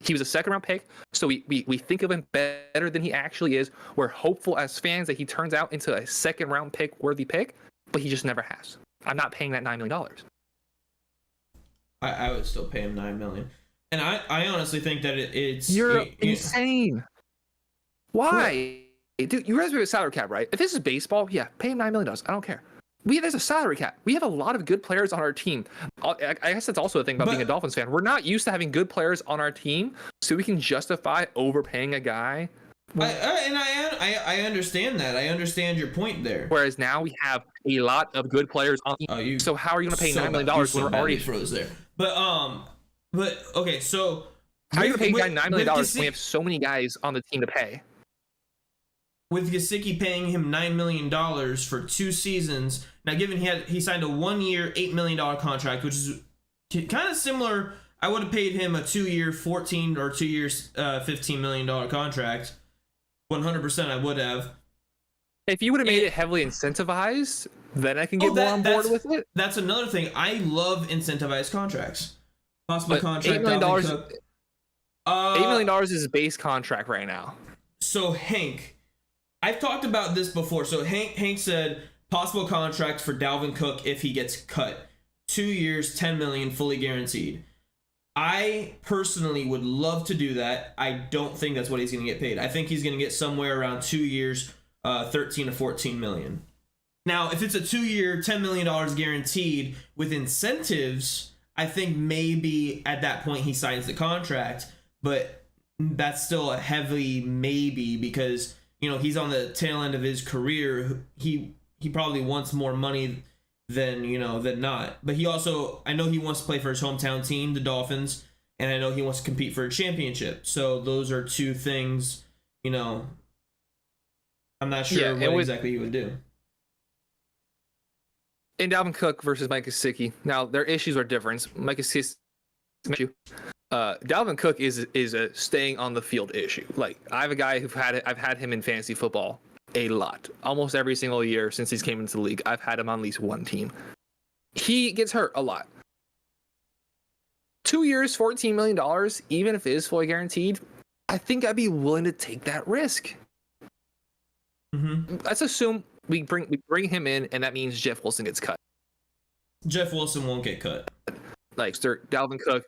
He was a 2nd round pick, so we think of him better than he actually is. We're hopeful as fans that he turns out into a 2nd round pick worthy pick, but he just never has. I'm not paying that $9 million. I would still pay him $9 million. And I honestly think that it's... You're insane. Why? What? Dude, you guys have a salary cap, right? If this is baseball, yeah, pay him $9 million. I don't care. There's a salary cap. We have a lot of good players on our team. I guess that's also a thing about being a Dolphins fan. We're not used to having good players on our team, so we can justify overpaying a guy. I understand that. I understand your point there. Whereas now we have a lot of good players on the team. So how are you going to pay $9 million when we're already froze there? But okay, so how are you going to pay $9 million when we have so many guys on the team to pay? With Gesicki paying him $9 million for 2 seasons. Now, given he signed a 1-year, $8 million contract, which is kind of similar. I would have paid him a 2-year, 14 or 2 years, $15 million contract. 100% I would have. If you would have made it heavily incentivized, then I can get more on board with it. That's another thing. I love incentivized contracts. Possible contract. $8 million, $8 million is his base contract right now. So Hank, I've talked about this before. So Hank said possible contract for Dalvin Cook if he gets cut. 2 years, $10 million, fully guaranteed. I personally would love to do that. I don't think that's what he's going to get paid. I think he's going to get somewhere around 2 years, 13 to 14 million. Now, if it's a 2-year, $10 million guaranteed with incentives, I think maybe at that point he signs the contract, but that's still a heavy maybe because, you know, he's on the tail end of his career. He probably wants more money than not. But he also, I know he wants to play for his hometown team, the Dolphins, and I know he wants to compete for a championship. So those are 2 things, I'm not sure what exactly he would do. In Dalvin Cook versus Mike Gesicki, now their issues are different. Mike Gesicki, Dalvin Cook is a staying on the field issue. Like I have a guy I've had him in fantasy football a lot, almost every single year since he's came into the league. I've had him on at least one team. He gets hurt a lot. 2 years, $14 million, even if it is fully guaranteed, I think I'd be willing to take that risk. Mm-hmm. Let's assume we bring him in, and that means Jeff Wilson gets cut. Jeff Wilson won't get cut. Like Dalvin Cook.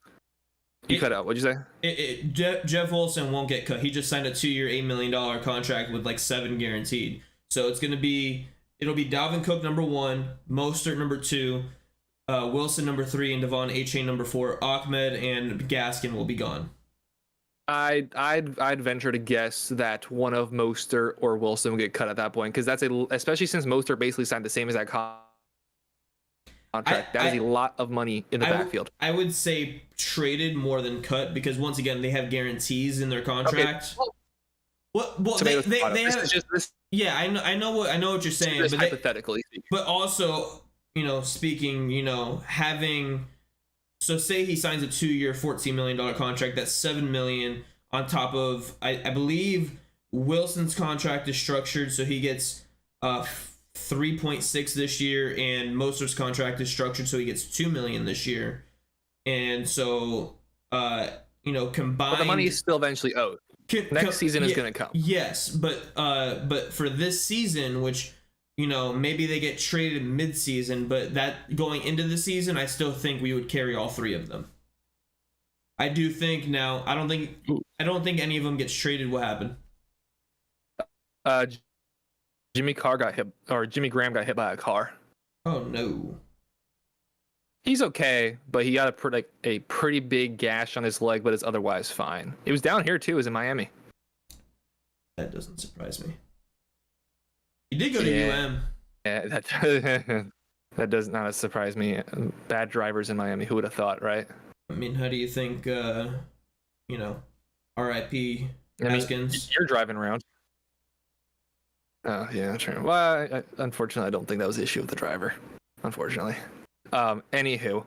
You cut out. What'd you say? Jeff Wilson won't get cut. He just signed a 2-year, $8 million contract with like 7 guaranteed. So it'll be Dalvin Cook number 1, Mostert number 2, Wilson number 3, and Devon Achane number 4. Ahmed and Gaskin will be gone. I'd venture to guess that one of Mostert or Wilson will get cut at that point because especially since Mostert basically signed the same exact contract. That is a lot of money in the backfield. I would say traded more than cut because once again they have guarantees in their contract. Okay. Well, they have. Yeah, I know what you're saying, but hypothetically speaking. But also, speaking, having. So say he signs a 2-year, $14 million contract. That's $7 million on top of. I believe Wilson's contract is structured so he gets 3.6 this year, and Mostert's contract is structured so he gets $2 million this year, and so combined. But the money is still eventually owed. Next season is going to come. Yes, but for this season, which maybe they get traded mid-season, but that going into the season, I still think we would carry all 3 of them. I do think now. I don't think any of them gets traded. What happened? Jimmy Graham got hit by a car. Oh no. He's okay, but he got a pretty big gash on his leg, but it's otherwise fine. It was down here too. It was in Miami. That doesn't surprise me. He did go to Yeah. UM. Yeah, that does not surprise me. Bad drivers in Miami. Who would have thought, right? I mean, how do you think, R.I.P. Haskins? You're driving around. Oh yeah, true. Well, unfortunately, I don't think that was the issue with the driver. Unfortunately. Anywho,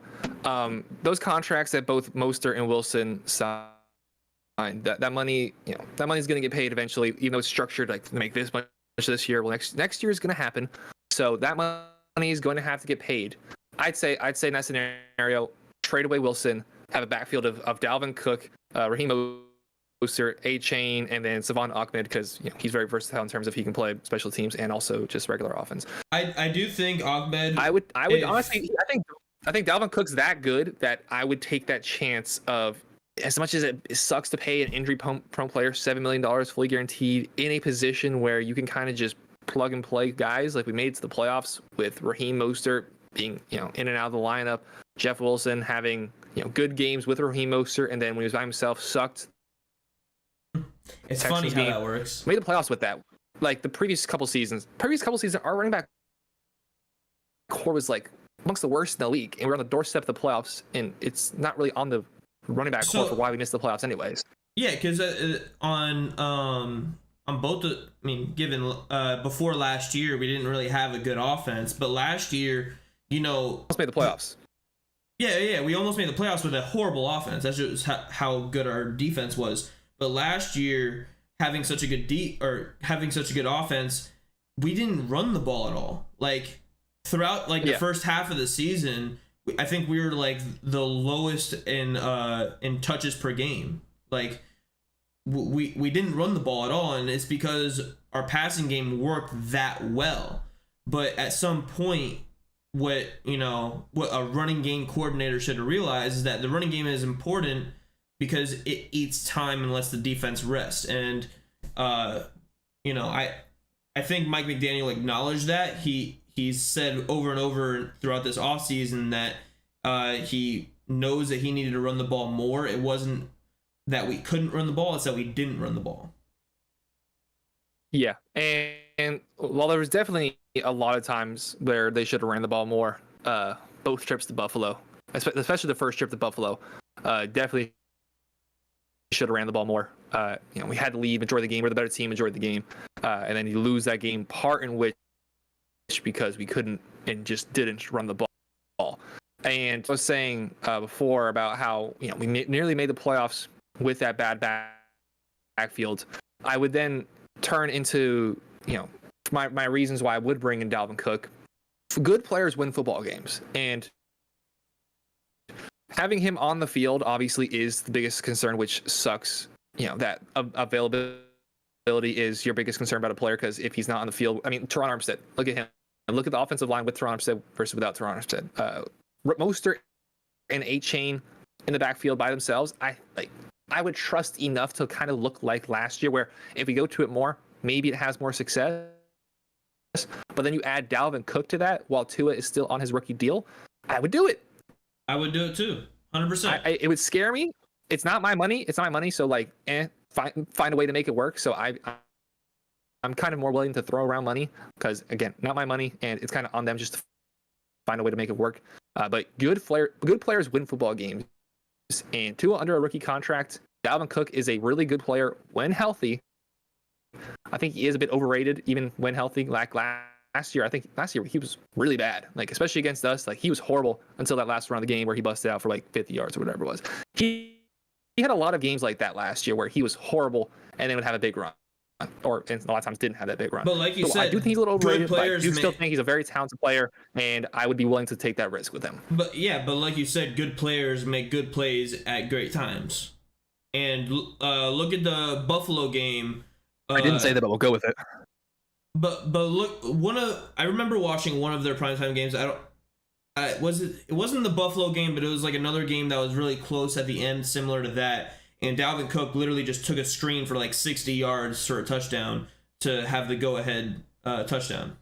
those contracts that both Mostert and Wilson signed, that money, that money's going to get paid eventually, even though it's structured like to make this much this year. Well, next year is going to happen, so that money is going to have to get paid. I'd say in that scenario, trade away Wilson, have a backfield of Dalvin Cook, Raheem Mostert, A-Chain, and then Savon Ahmed, because he's very versatile in terms of he can play special teams and also just regular offense. I do think Ahmed. I would honestly, I think Dalvin Cook's that good that I would take that chance of, as much as it sucks to pay an injury-prone player $7 million fully guaranteed in a position where you can kind of just plug and play guys like we made it to the playoffs with Raheem Mostert being in and out of the lineup, Jeff Wilson having good games with Raheem Mostert, and then when he was by himself sucked. It's Texans funny how that works. Made the playoffs with that. Like the previous couple seasons, our running back core was like amongst the worst in the league, and we're on the doorstep of the playoffs, and it's not really on the running back core for why we missed the playoffs anyways. Yeah, because on both given before last year we didn't really have a good offense, but last year almost made the playoffs. Yeah, we almost made the playoffs with a horrible offense. That's just how good our defense was. But last year, having such a good offense, we didn't run the ball at all. Like throughout the first half of the season, I think we were like the lowest in touches per game. Like we didn't run the ball at all, and it's because our passing game worked that well. But at some point, what a running game coordinator should have realized is that the running game is important because it eats time and lets the defense rest. And I think Mike McDaniel acknowledged that. He's said over and over throughout this offseason that he knows that he needed to run the ball more. It wasn't that we couldn't run the ball, it's that we didn't run the ball. Yeah, and while there was definitely a lot of times where they should have ran the ball more, both trips to Buffalo, especially the first trip to Buffalo, definitely should have ran the ball more. We had to leave, majority of the game. We're the better team, majority of the game, and then you lose that game part in which because we couldn't and just didn't run the ball. And I was saying before about how we nearly made the playoffs with that bad backfield. I would then turn into my reasons why I would bring in Dalvin Cook. Good players win football games, and having him on the field obviously is the biggest concern, which sucks. That availability is your biggest concern about a player, because if he's not on the field, I mean, Teron Armstead, look at him. And look at the offensive line with Teron Armstead versus without Teron Armstead. Mostert and A-Chain in the backfield by themselves, I would trust enough to kind of look like last year, where if we go to it more, maybe it has more success. But then you add Dalvin Cook to that while Tua is still on his rookie deal, I would do it. I would do it too, 100%. It would scare me. It's not my money. So find a way to make it work. So I'm kind of more willing to throw around money because, again, not my money, and it's kind of on them just to find a way to make it work. But good players win football games. And Tua under a rookie contract, Dalvin Cook is a really good player when healthy. I think he is a bit overrated even when healthy. Like last year, he was really bad. Like especially against us, like he was horrible until that last round of the game where he busted out for like 50 yards or whatever it was. He had a lot of games like that last year where he was horrible and then would have a big run. And a lot of times didn't have that big run. But like you said, I do think he's a little overrated, but I do still think he's a very talented player, and I would be willing to take that risk with him. But like you said, good players make good plays at great times. And look at the Buffalo game. I didn't say that, but we'll go with it. But look, I remember watching one of their primetime games. It wasn't the Buffalo game, but it was like another game that was really close at the end, similar to that. And Dalvin Cook literally just took a screen for like 60 yards for a touchdown to have the go-ahead touchdown.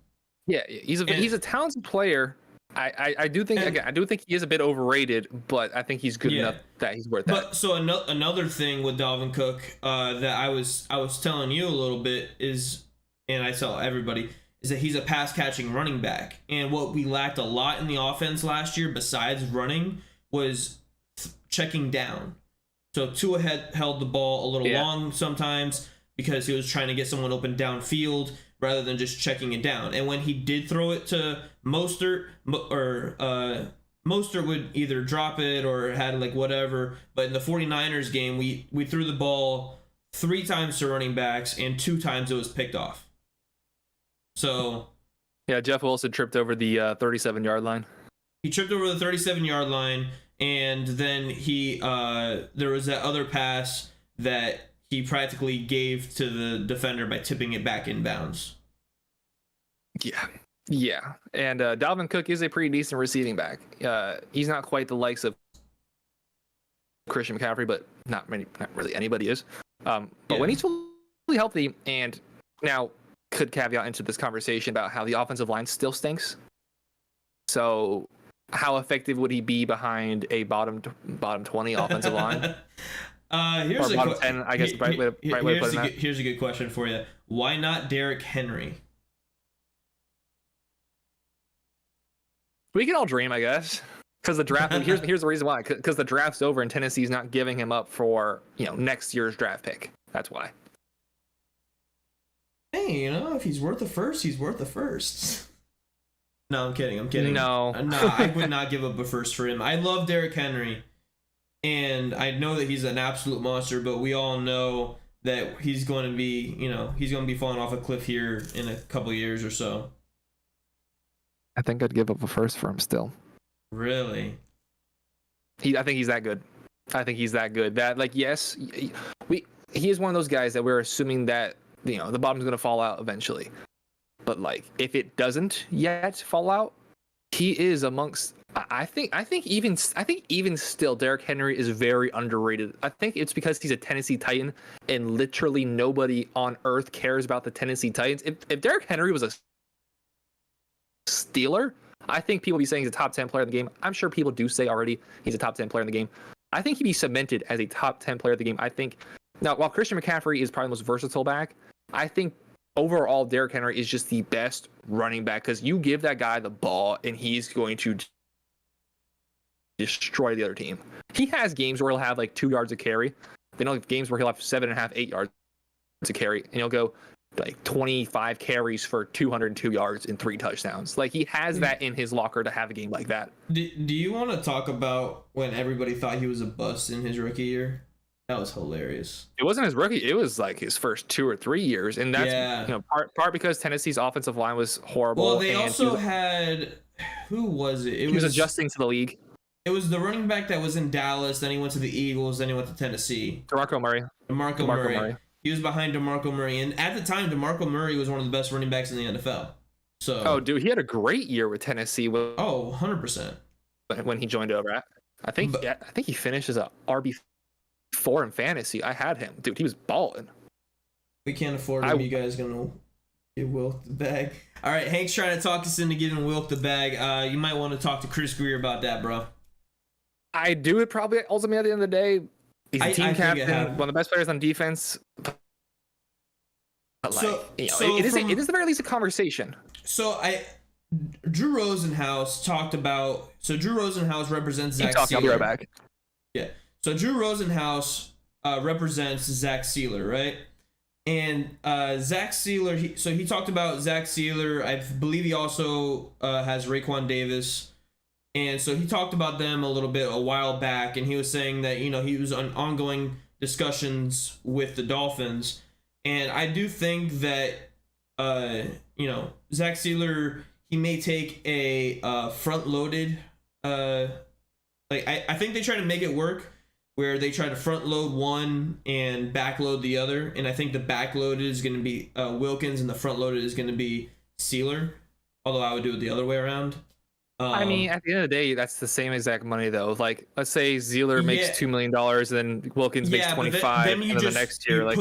Yeah, he's a talented player. I do think he is a bit overrated, but I think he's good enough that he's worth that. But so another thing with Dalvin Cook that I was telling you a little bit is, and I tell everybody, is that he's a pass catching running back. And what we lacked a lot in the offense last year, besides running, was checking down. So Tua held the ball a little long sometimes because he was trying to get someone open downfield rather than just checking it down. And when he did throw it to Mostert, Mostert would either drop it or had like whatever. But in the 49ers game, we threw the ball 3 times to running backs and 2 times it was picked off. So yeah, Jeff Wilson tripped over the 37-yard line. He tripped over the 37-yard line, and then there was that other pass that he practically gave to the defender by tipping it back in bounds. Yeah. And Dalvin Cook is a pretty decent receiving back. He's not quite the likes of Christian McCaffrey, but not really anybody is. But when he's fully healthy, and now could caveat into this conversation about how the offensive line still stinks. So how effective would he be behind a bottom 20 offensive line? Here's or bottom 10, I guess. Right way to put it. Here's a good question for you. Why not Derrick Henry? We can all dream, I guess. Because the draft. here's the reason why. Because the draft's over and Tennessee's not giving him up for next year's draft pick. That's why. Hey, if he's worth the first, he's worth the first. No, I'm kidding. No, I would not give up a first for him. I love Derrick Henry, and I know that he's an absolute monster. But we all know that he's going to be, he's going to be falling off a cliff here in a couple years or so. I think I'd give up a first for him still. Really? I think he's that good. That yes, he is one of those guys that we're assuming that the bottom's going to fall out eventually. But if it doesn't yet fall out, he is amongst. I think even still, Derrick Henry is very underrated. I think it's because he's a Tennessee Titan, and literally nobody on earth cares about the Tennessee Titans. If Derrick Henry was a Steeler, I think people would be saying he's a top 10 player in the game. I'm sure people do say already he's a top 10 player in the game. I think he'd be cemented as a top 10 player of the game. I think now, while Christian McCaffrey is probably the most versatile back, I think overall Derrick Henry is just the best running back because you give that guy the ball and he's going to destroy the other team. He has games where he'll have 2 yards of carry. Then he'll have games where he'll have 7.5, 8 yards of carry, and he'll go 25 carries for 202 yards and 3 touchdowns. He has that in his locker to have a game like that. Do you want to talk about when everybody thought he was a bust in his rookie year? That was hilarious. It wasn't his rookie. It was his first 2 or 3 years. And that's part because Tennessee's offensive line was horrible. Well, they also had, who was it? He was adjusting to the league. It was the running back that was in Dallas. Then he went to the Eagles. Then he went to Tennessee. DeMarco Murray. DeMarco Murray. He was behind DeMarco Murray. And at the time, DeMarco Murray was one of the best running backs in the NFL. So. Oh, dude, he had a great year with Tennessee. 100%. When he joined over. I think he finished as a RB4 in fantasy. I had him. Dude, he was balling. We can't afford him. You guys going to give Wilk the bag. All right, Hank's trying to talk us into giving Wilk the bag. You might want to talk to Chris Greer about that, bro. I do it probably ultimately at the end of the day. He's a team captain, one of the best players on defense. But it is at the very least a conversation. So Drew Rosenhaus talked about. So Drew Rosenhaus represents Zach Sealer. I'll be right back. Yeah. So Drew Rosenhaus represents Zach Sealer, right? And Zach Sealer. He talked about Zach Sealer. I believe he also has Raekwon Davis. And so he talked about them a little bit a while back, and he was saying that, he was on ongoing discussions with the Dolphins. And I do think that, Zach Sealer, he may take a front-loaded, I think they try to make it work where they try to front-load one and back-load the other. And I think the back-loaded is going to be Wilkins and the front-loaded is going to be Sealer, although I would do it the other way around. I mean, at the end of the day, that's the same exact money, though. Let's say Zeeler makes $2 million, and then Wilkins makes 25, and then the next year,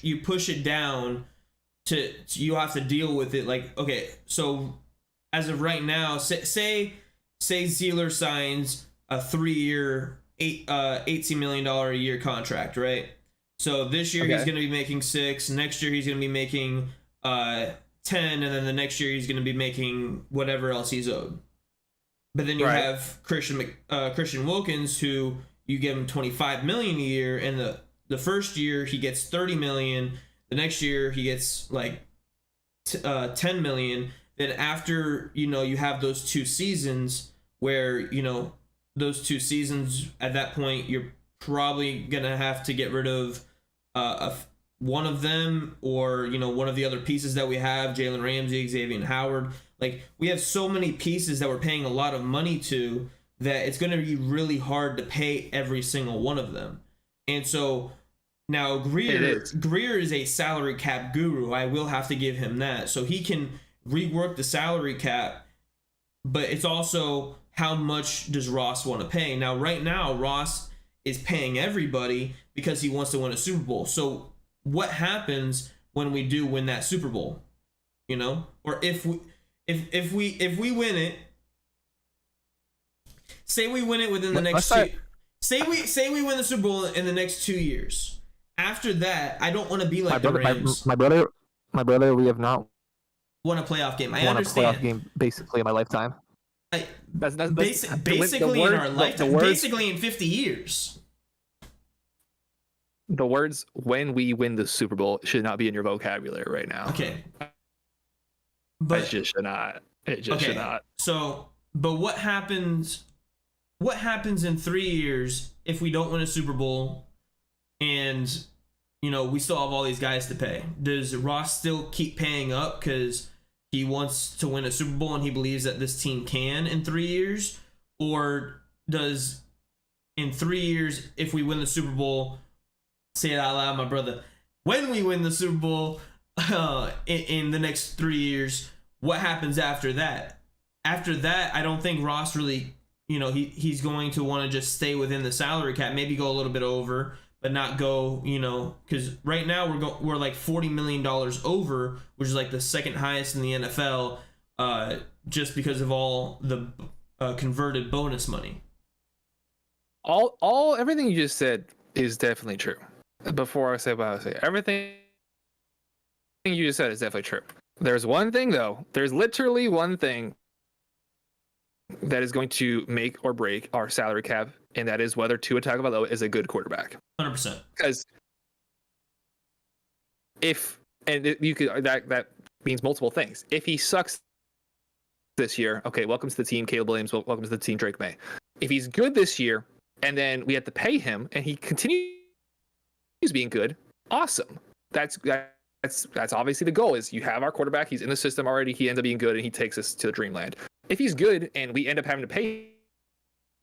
you push it down to you have to deal with it. Okay, so as of right now, say Zeeler signs a 3-year, $18 million a year contract, right? So this year he's going to be making 6. Next year he's going to be making 10 10, and then the next year he's going to be making whatever else he's owed. But then you have Christian Wilkins, who you give him $25 million a year, and the first year he gets $30 million. The next year he gets like $10 million. Then after you have those 2 seasons where those 2 seasons, at that point you're probably gonna have to get rid of one of them, or one of the other pieces that we have, Jalen Ramsey, Xavier Howard. Like, we have so many pieces that we're paying a lot of money to that it's going to be really hard to pay every single one of them. And so now Greer is a salary cap guru. I will have to give him that. So he can rework the salary cap, but it's also how much does Ross want to pay. Now, right now, Ross is paying everybody because he wants to win a Super Bowl. So what happens when we do win that Super Bowl? Or if we win it, say we win it within the next two, say we win the Super Bowl in the next 2 years. After that, I don't want to be like the Rams. My brother, we have not won a playoff game. I won understand. a playoff game basically in my lifetime. Basically in our lifetime. Basically in 50 years. The words "when we win the Super Bowl" should not be in your vocabulary right now. Okay. But it just should not. It just should not. So, but what happens? What happens in 3 years if we don't win a Super Bowl, and we still have all these guys to pay? Does Ross still keep paying up because he wants to win a Super Bowl and he believes that this team can in 3 years, or does in 3 years, if we win the Super Bowl, say it out loud, my brother, when we win the Super Bowl in the next 3 years, what happens after that? After that, I don't think Ross really, he's going to want to just stay within the salary cap, maybe go a little bit over, but not go, because right now we're like $40 million over, which is like the second highest in the NFL, just because of all the converted bonus money. Everything you just said is definitely true. Before I say what I say, everything you just said is definitely true. There's one thing though. There's literally one thing that is going to make or break our salary cap, and that is whether Tua Tagovailoa is a good quarterback. 100%. Because that means multiple things. If he sucks this year, okay, welcome to the team, Caleb Williams. Welcome to the team, Drake May. If he's good this year, and then we have to pay him, and he continues being good, awesome. That's obviously the goal. Is you have our quarterback, he's in the system already, he ends up being good, and he takes us to dreamland. If he's good and we end up having to pay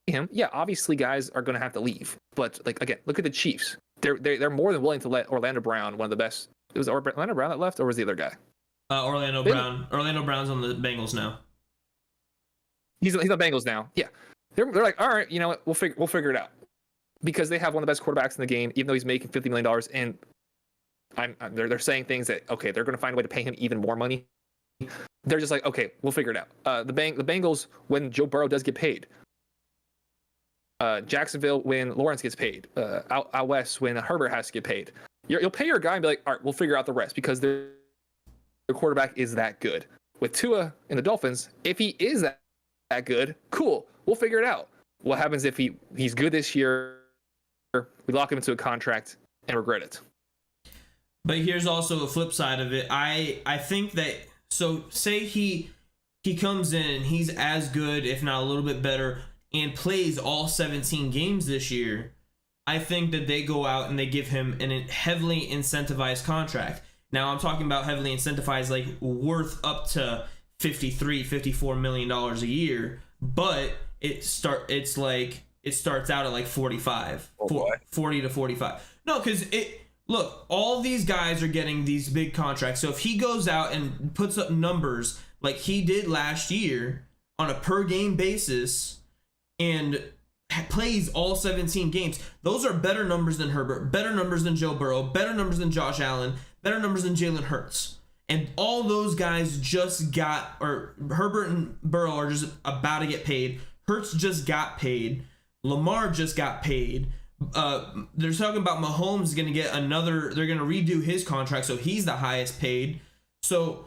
him, yeah, obviously guys are going to have to leave. But again, look at the Chiefs. They're more than willing to let Orlando Brown, one of the best. It was Orlando Brown that left, or was the other guy? Orlando Brown. Orlando Brown's on the Bengals now. He's on Bengals now. Yeah, they're like, all right, you know what? We'll figure it out, because they have one of the best quarterbacks in the game, even though he's making $50 million, and they're saying things that, okay, they're going to find a way to pay him even more money. They're just like, okay, we'll figure it out. The Bengals, when Joe Burrow does get paid. Jacksonville, when Lawrence gets paid. Out west, when Herbert has to get paid. You'll pay your guy and be like, all right, we'll figure out the rest, because the quarterback is that good. With Tua and the Dolphins, if he is that good, cool, we'll figure it out. What happens if he's good this year, we lock him into a contract and regret it? But here's also the flip side of it. I think that, so say he comes in and he's as good, if not a little bit better, and plays all 17 games this year, I think that they go out and they give him a heavily incentivized contract. Now, I'm talking about heavily incentivized, like worth up to $54 million a year, but it starts out at like 45, 40 to 45. No, because look, all these guys are getting these big contracts. So if he goes out and puts up numbers like he did last year on a per game basis and plays all 17 games, those are better numbers than Herbert, better numbers than Joe Burrow, better numbers than Josh Allen, better numbers than Jalen Hurts. And all those guys Herbert and Burrow are just about to get paid. Hurts just got paid. Lamar just got paid. They're talking about Mahomes is going to get they're going to redo his contract, so he's the highest paid. So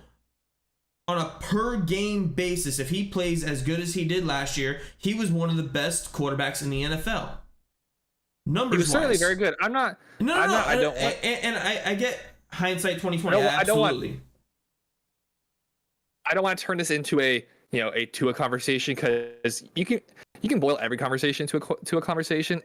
on a per game basis, if he plays as good as he did last year, he was one of the best quarterbacks in the NFL. Numbers He was certainly wise. very good. I'm not. No, I don't want. And I get hindsight 2020. Absolutely. I don't want to turn this into a Tua conversation, because you can boil every conversation to a conversation.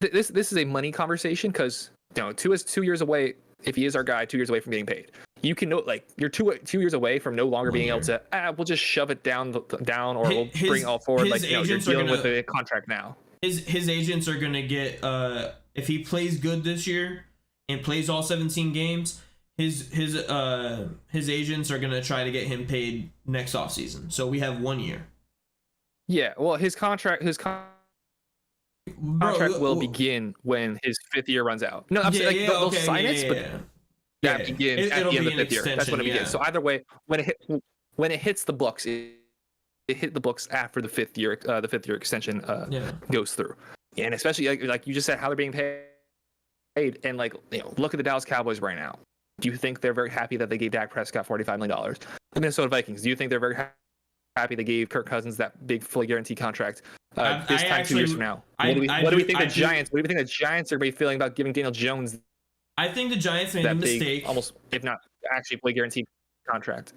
This is a money conversation, because Tua is 2 years away. If he is our guy, 2 years away from getting paid. You can note, like, you're 2 years away from no longer being able to. We'll just shove it down, or we'll bring it all forward. Like, you're dealing with a contract now. His agents are gonna get if he plays good this year and plays all 17 games, his agents are gonna try to get him paid next offseason. So we have 1 year. Yeah, well, his contract will begin when his 5th year runs out. No, I'm saying, like, they'll sign it, but that begins at the end of the 5th year. That's when it begins. So either way, when it hits the books, it hit the books after the 5th year. The 5th year extension goes through, and especially like you just said, how they're being paid, and like, look at the Dallas Cowboys right now. Do you think they're very happy that they gave Dak Prescott $45 million? The Minnesota Vikings. Do you think they're very happy they gave Kirk Cousins that big fully guaranteed contract this time 2 years from now? What do we think the Giants are going to be feeling about giving Daniel Jones? I think the Giants made a mistake. Almost, if not actually fully guaranteed contract.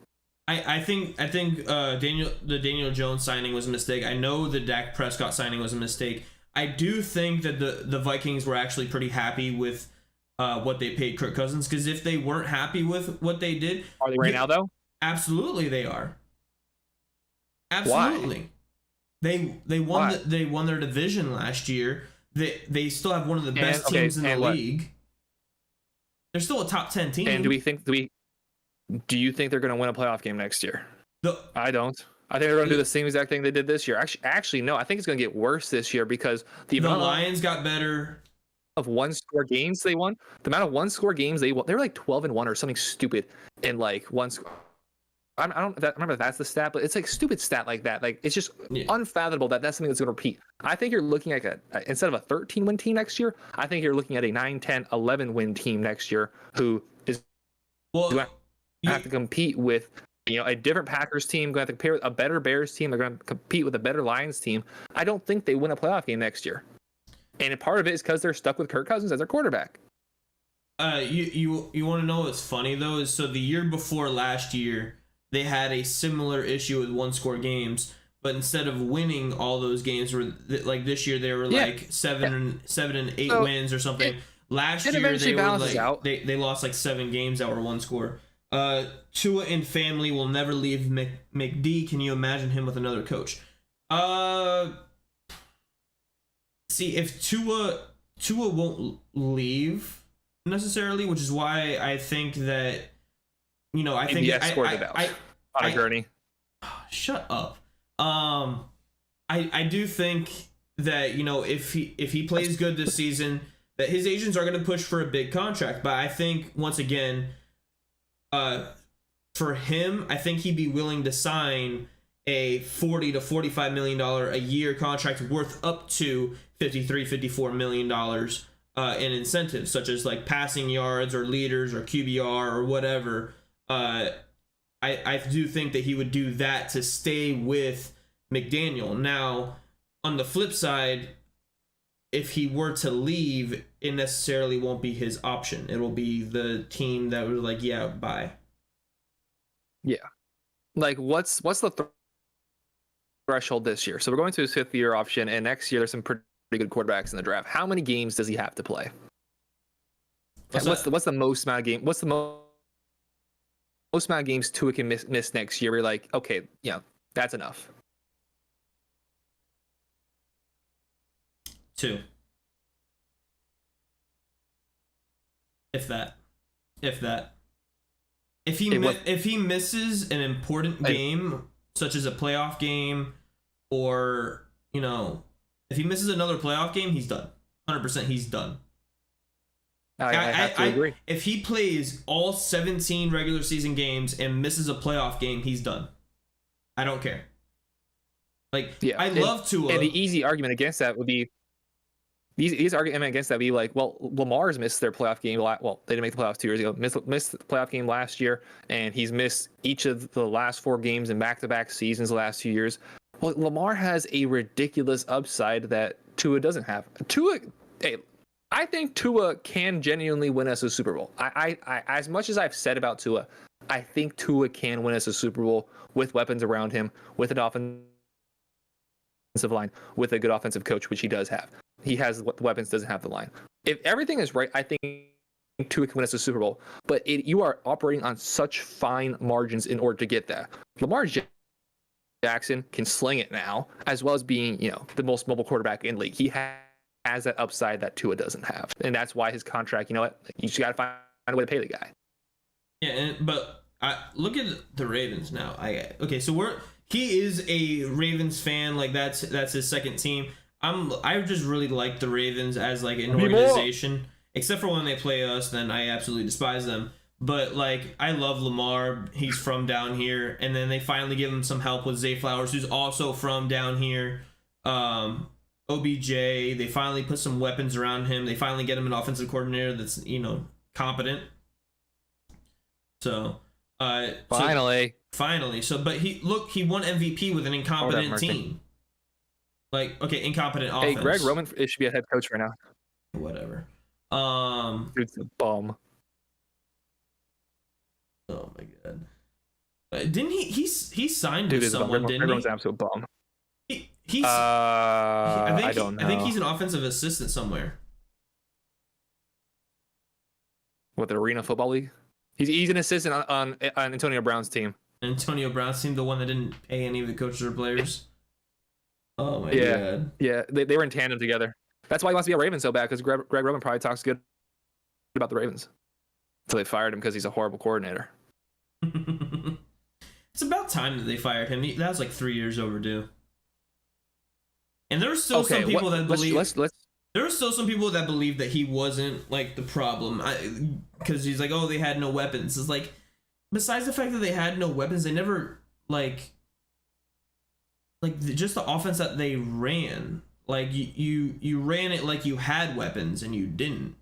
I think the Daniel Jones signing was a mistake. I know the Dak Prescott signing was a mistake. I do think that the Vikings were actually pretty happy with what they paid Kirk Cousins, because if they weren't happy with what they did, are they right now though? Absolutely, they are. Absolutely. Why? They won their division last year. They still have one of the best teams in the league. They're still a top 10 team. And do you think they're going to win a playoff game next year? I don't. I think they're going to do the same exact thing they did this year. Actually, no. I think it's going to get worse this year, because the Lions got better. Of one-score games they won. The amount of one-score games they won, they were like 12-1 or something stupid in like one score. I don't remember if that's the stat, but it's like stupid stat like that. Like, it's just unfathomable that that's something that's going to repeat. I think you're looking at instead of a 13-win team next year, I think you're looking at a 9, 10, 11-win team next year who is have to compete with a different Packers team, going to have to compare with a better Bears team. They're going to compete with a better Lions team. I don't think they win a playoff game next year, and part of it is because they're stuck with Kirk Cousins as their quarterback. You want to know what's funny though is, so the year before last year, they had a similar issue with one-score games, but instead of winning all those games, like this year they were like 7 and 8 wins or something. Last year they were like they lost like 7 games that were one score. Tua and family will never leave McD. Can you imagine him with another coach? See, if Tua won't leave necessarily, which is why I think that I think on a gurney. Shut up. I do think that if he plays good this season, that his agents are going to push for a big contract. But I think once again, for him, I think he'd be willing to sign a $40 to $45 million a year contract worth up to $53-54 million in incentives, such as like passing yards or leaders or QBR or whatever. I do think that he would do that to stay with McDaniel. Now, on the flip side, if he were to leave, it necessarily won't be his option. It'll be the team that was like, yeah, bye. Yeah. Like, what's the threshold this year? So we're going to his 5th year option, and next year there's some pretty good quarterbacks in the draft. How many games does he have to play? What's the most amount of game? What's the most amount of games Tua can miss next year? We're like, okay, that's enough. 2. If that. If he misses an important game, such as a playoff game, or if he misses another playoff game, he's done. 100%, he's done. I have to agree. If he plays all 17 regular season games and misses a playoff game, he's done. I don't care. Like, I love Tua. And the easy argument against that would be these arguments against that be like, well, Lamar's missed their playoff game. Well, they didn't make the playoffs 2 years ago. Missed the playoff game last year, and he's missed each of the last 4 games in back-to-back seasons the last 2 years. Well, Lamar has a ridiculous upside that Tua doesn't have. I think Tua can genuinely win us a Super Bowl. I as much as I've said about Tua, I think Tua can win us a Super Bowl with weapons around him, with an offensive line, with a good offensive coach, which he does have. He has the weapons, doesn't have the line. If everything is right, I think Tua can win us a Super Bowl. But you are operating on such fine margins in order to get that. Lamar Jackson can sling it now, as well as being, the most mobile quarterback in the league. He has that upside that Tua doesn't have, and that's why his contract. You know what? You just got to find a way to pay the guy. Yeah, but look at the Ravens now. So he is a Ravens fan. Like that's his second team. I just really like the Ravens as like an organization, except for when they play us, then I absolutely despise them. But like I love Lamar. He's from down here, and then they finally give him some help with Zay Flowers, who's also from down here. OBJ. They finally put some weapons around him. They finally get him an offensive coordinator that's competent. So finally. So, but he won MVP with an incompetent team. Like, okay, incompetent offense. Hey, Greg Roman should be a head coach right now. Whatever. Dude's a bum. Oh my god. Didn't he signed Dude with someone? Didn't he? Greg Roman's an absolute bum. I don't know. I think he's an offensive assistant somewhere. What, the Arena Football League? He's an assistant on Antonio Brown's team. Antonio Brown's team, the one that didn't pay any of the coaches or players. Oh my god. Yeah, they were in tandem together. That's why he wants to be a Raven so bad, because Greg Roman probably talks good about the Ravens. Until they fired him because he's a horrible coordinator. It's about time that they fired him. That was like 3 years overdue. And there were still some people that believe. There were still some people that believe that he wasn't like the problem, because he's like, oh, they had no weapons. It's like, besides the fact that they had no weapons, they never just the offense that they ran. Like you ran it like you had weapons and you didn't.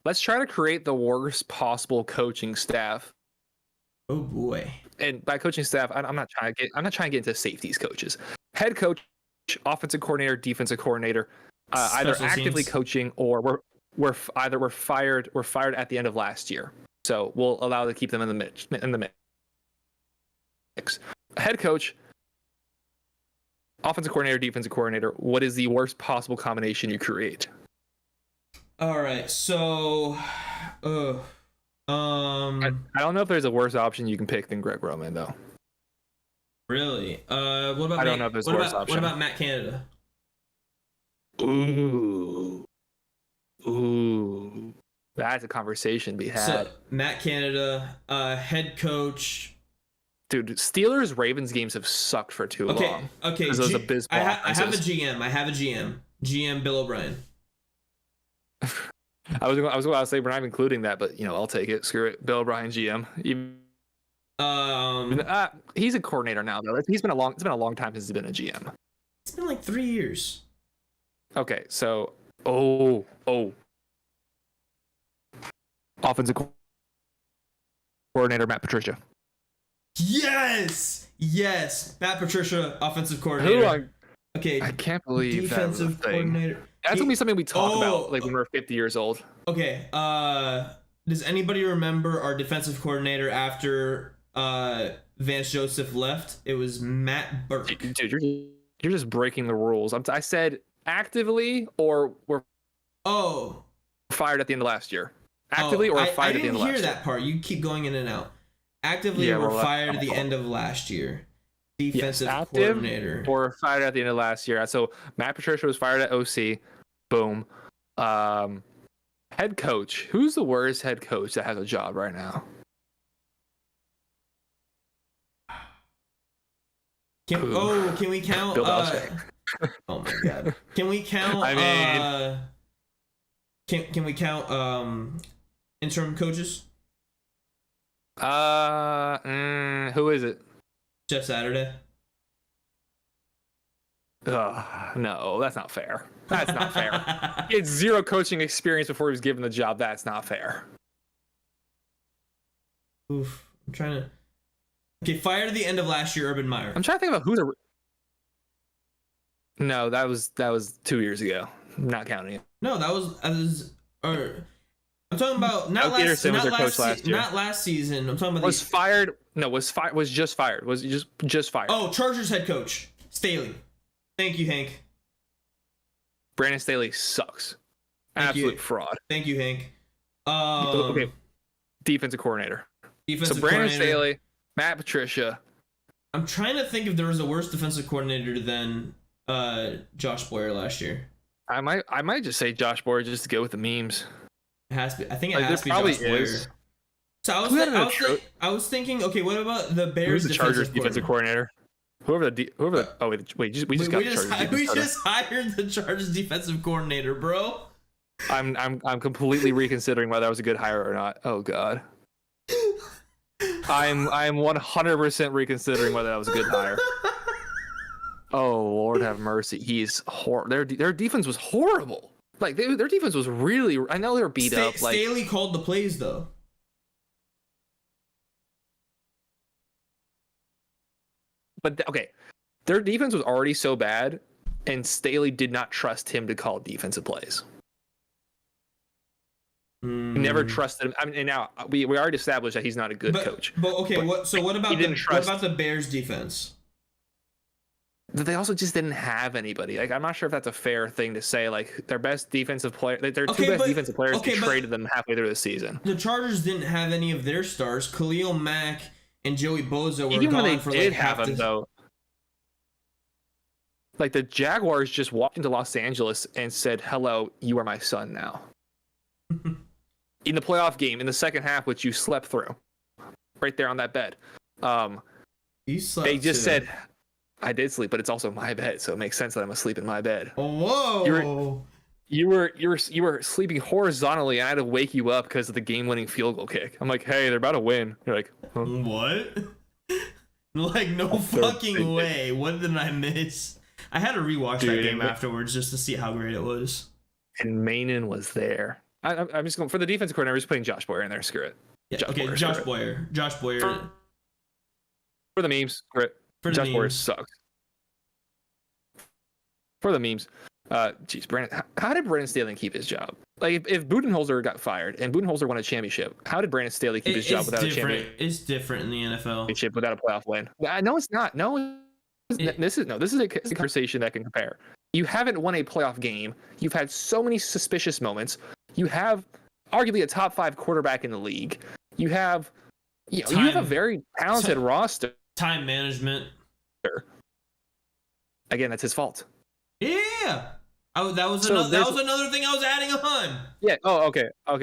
Let's try to create the worst possible coaching staff. Oh boy! And by coaching staff, I'm not trying to get into safeties coaches. Head coach, offensive coordinator, defensive coordinator, either actively coaching or we're fired at the end of last year. So we'll allow to keep them in the mix. Head coach, offensive coordinator, defensive coordinator. What is the worst possible combination you create? All right, so, I don't know if there's a worse option you can pick than Greg Roman, though. Really? What about? I don't know if there's a worse option. What about Matt Canada? Ooh, that's a conversation to be had. So Matt Canada, head coach. Dude, Steelers Ravens games have sucked for too long. Okay. Those abysmal I have a GM. GM Bill O'Brien. I was going to say we're not including that, but I'll take it. Screw it. Bill O'Brien GM. He's a coordinator now though. It's been a long time since he's been a GM. It's been like 3 years. Okay, so offensive coordinator Matt Patricia. Yes, Matt Patricia, offensive coordinator. Okay, I can't believe defensive coordinator. That's gonna be something we talk about like when we're 50 years old. Okay. Does anybody remember our defensive coordinator after Vance Joseph left? It was Matt Burke. Dude, you're just breaking the rules. I said actively or we're fired at the end of last year. Actively or fired at the end of last year. I didn't hear that part. You keep going in and out. Actively or fired at the end of last year. Defensive coordinator. Or fired at the end of last year. So Matt Patricia was fired at OC. Boom. Head coach. Who's the worst head coach that has a job right now? Can we count? Bill Belichick. Oh my god. Can we count? Can we count interim coaches? Who is it? Jeff Saturday. No, that's not fair. That's not fair. He had zero coaching experience before he was given the job. That's not fair. Oof. I'm trying to. Okay, fired at the end of last year, Urban Meyer. I'm trying to think about who's a. No, that was 2 years ago. I'm not counting it. No, that was. Or I'm talking about not Doug last. Peterson was Not their coach last year. Not last season. I'm talking about. Was fired? No, was just fired. Was just fired. Oh, Chargers head coach Staley. Thank you, Hank. Brandon Staley sucks. Absolute fraud. Thank you, Hank. Okay. Defensive coordinator. Defensive so Brandon coordinator. Staley, Matt Patricia. I'm trying to think if there was a worse defensive coordinator than Josh Boyer last year. I might just say Josh Boyer just to go with the memes. It has to be. I think it Like, has to be probably Josh Boyer. is. So I was thinking. Okay, what about the Bears? Who's the Chargers defensive coordinator? Whoever the oh wait, we just got the Chargers. We just hired the Chargers defensive coordinator, bro. I'm completely reconsidering whether that was a good hire or not. Oh god. I'm 100% reconsidering whether that was a good hire. Oh Lord have mercy. He's their defense was horrible. Like their defense was really. I know they were beat up. Like Staley called the plays though. But okay, their defense was already so bad, and Staley did not trust him to call defensive plays. He never trusted him. I mean, and now we already established that he's not a good coach. But okay, what about what about the Bears defense? They also just didn't have anybody. Like I'm not sure if that's a fair thing to say. Like their best defensive player, their two best defensive players, they traded them halfway through the season. The Chargers didn't have any of their stars. Khalil Mack and Joey Bosa were Even gone when they for did like have half them, the. though. Like the Jaguars just walked into Los Angeles and said, "Hello, you are my son now." In the playoff game, in the second half, which you slept through, right there on that bed. You slept. They just too. said, "I did sleep, but it's also my bed, so it makes sense that I'm asleep in my bed." Whoa! You were sleeping horizontally, and I had to wake you up because of the game-winning field goal kick. I'm like, "Hey, they're about to win." You're like, huh? What? Like no fucking way! What did I miss? I had to rewatch that game afterwards just to see how great it was. And Mainen was there. I'm just going for the defensive coordinator. I'm just putting Josh Boyer in there. Screw it. Yeah, Josh Boyer. Josh Boyer. For the memes, great. Josh Boyer sucks. For the memes, geez, Brandon. How did Brandon Staley keep his job? Like, if Budenholzer got fired and Budenholzer won a championship, how did Brandon Staley keep his job without a championship? It's different in the NFL. Without a playoff win. No, it's not. This is a conversation that can compare. You haven't won a playoff game. You've had so many suspicious moments. You have arguably a top 5 quarterback in the league. You have you have a very talented roster. Time management. Again, that's his fault. Yeah. That was another thing I was adding on. Yeah. Oh, okay. I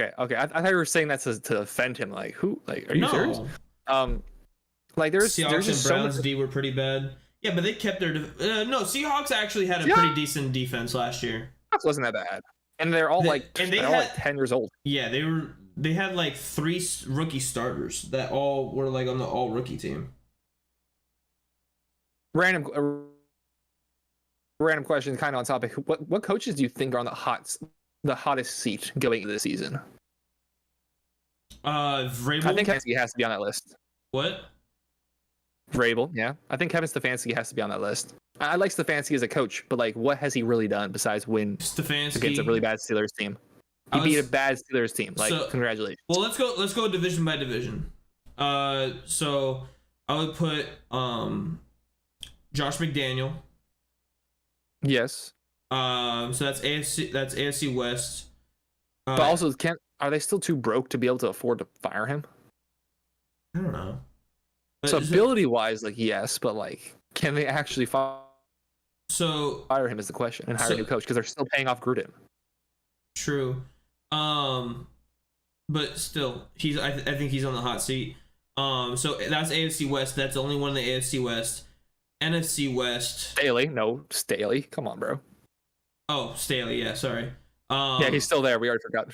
thought you were saying that to offend him. Like, who? Like, are you serious? Like, there's Seahawks just and Browns so much... D were pretty bad. Yeah, but they kept their no. Seahawks actually had a pretty decent defense last year. Seahawks wasn't that bad, and they're all like 10 years old. Yeah, they had like 3 rookie starters that all were like on the all rookie team. Random question, kind of on topic. What coaches do you think are on the hottest seat going into the season? Vrabel. I think Stefanski has to be on that list. What? Vrabel, yeah. I think Kevin Stefanski has to be on that list. I like Stefanski as a coach, but like, what has he really done besides win Stefanski against a really bad Steelers team? He beat a bad Steelers team. Like, congratulations. Well, let's go division by division. So I would put Josh McDaniel. Yes. So that's AFC West. But also, are they still too broke to be able to afford to fire him? I don't know. But so ability-wise, like, yes, but like, can they actually fire him is the question, and hire a new coach, because they're still paying off Gruden. True. But still, I think he's on the hot seat. So that's AFC West. That's the only one in the AFC West. NFC West. Staley. Come on, bro. Oh, Staley. Yeah, sorry. Yeah, he's still there. We already forgot.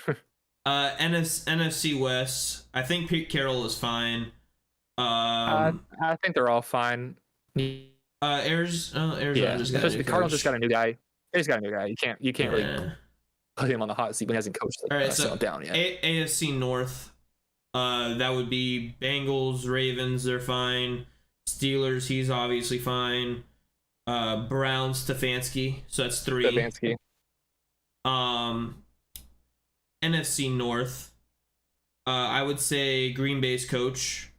NFC West. I think Pete Carroll is fine. I think they're all fine. Arizona. Yeah, especially the Cardinals just got a new guy. There's got to be a guy. You can't really Yeah. put him on the hot seat when he hasn't coached All right, so down yet. AFC North, that would be Bengals, Ravens, they're fine. Steelers, he's obviously fine. Browns, Stefanski, so that's 3. Stefanski. NFC North, I would say Green Bay's coach.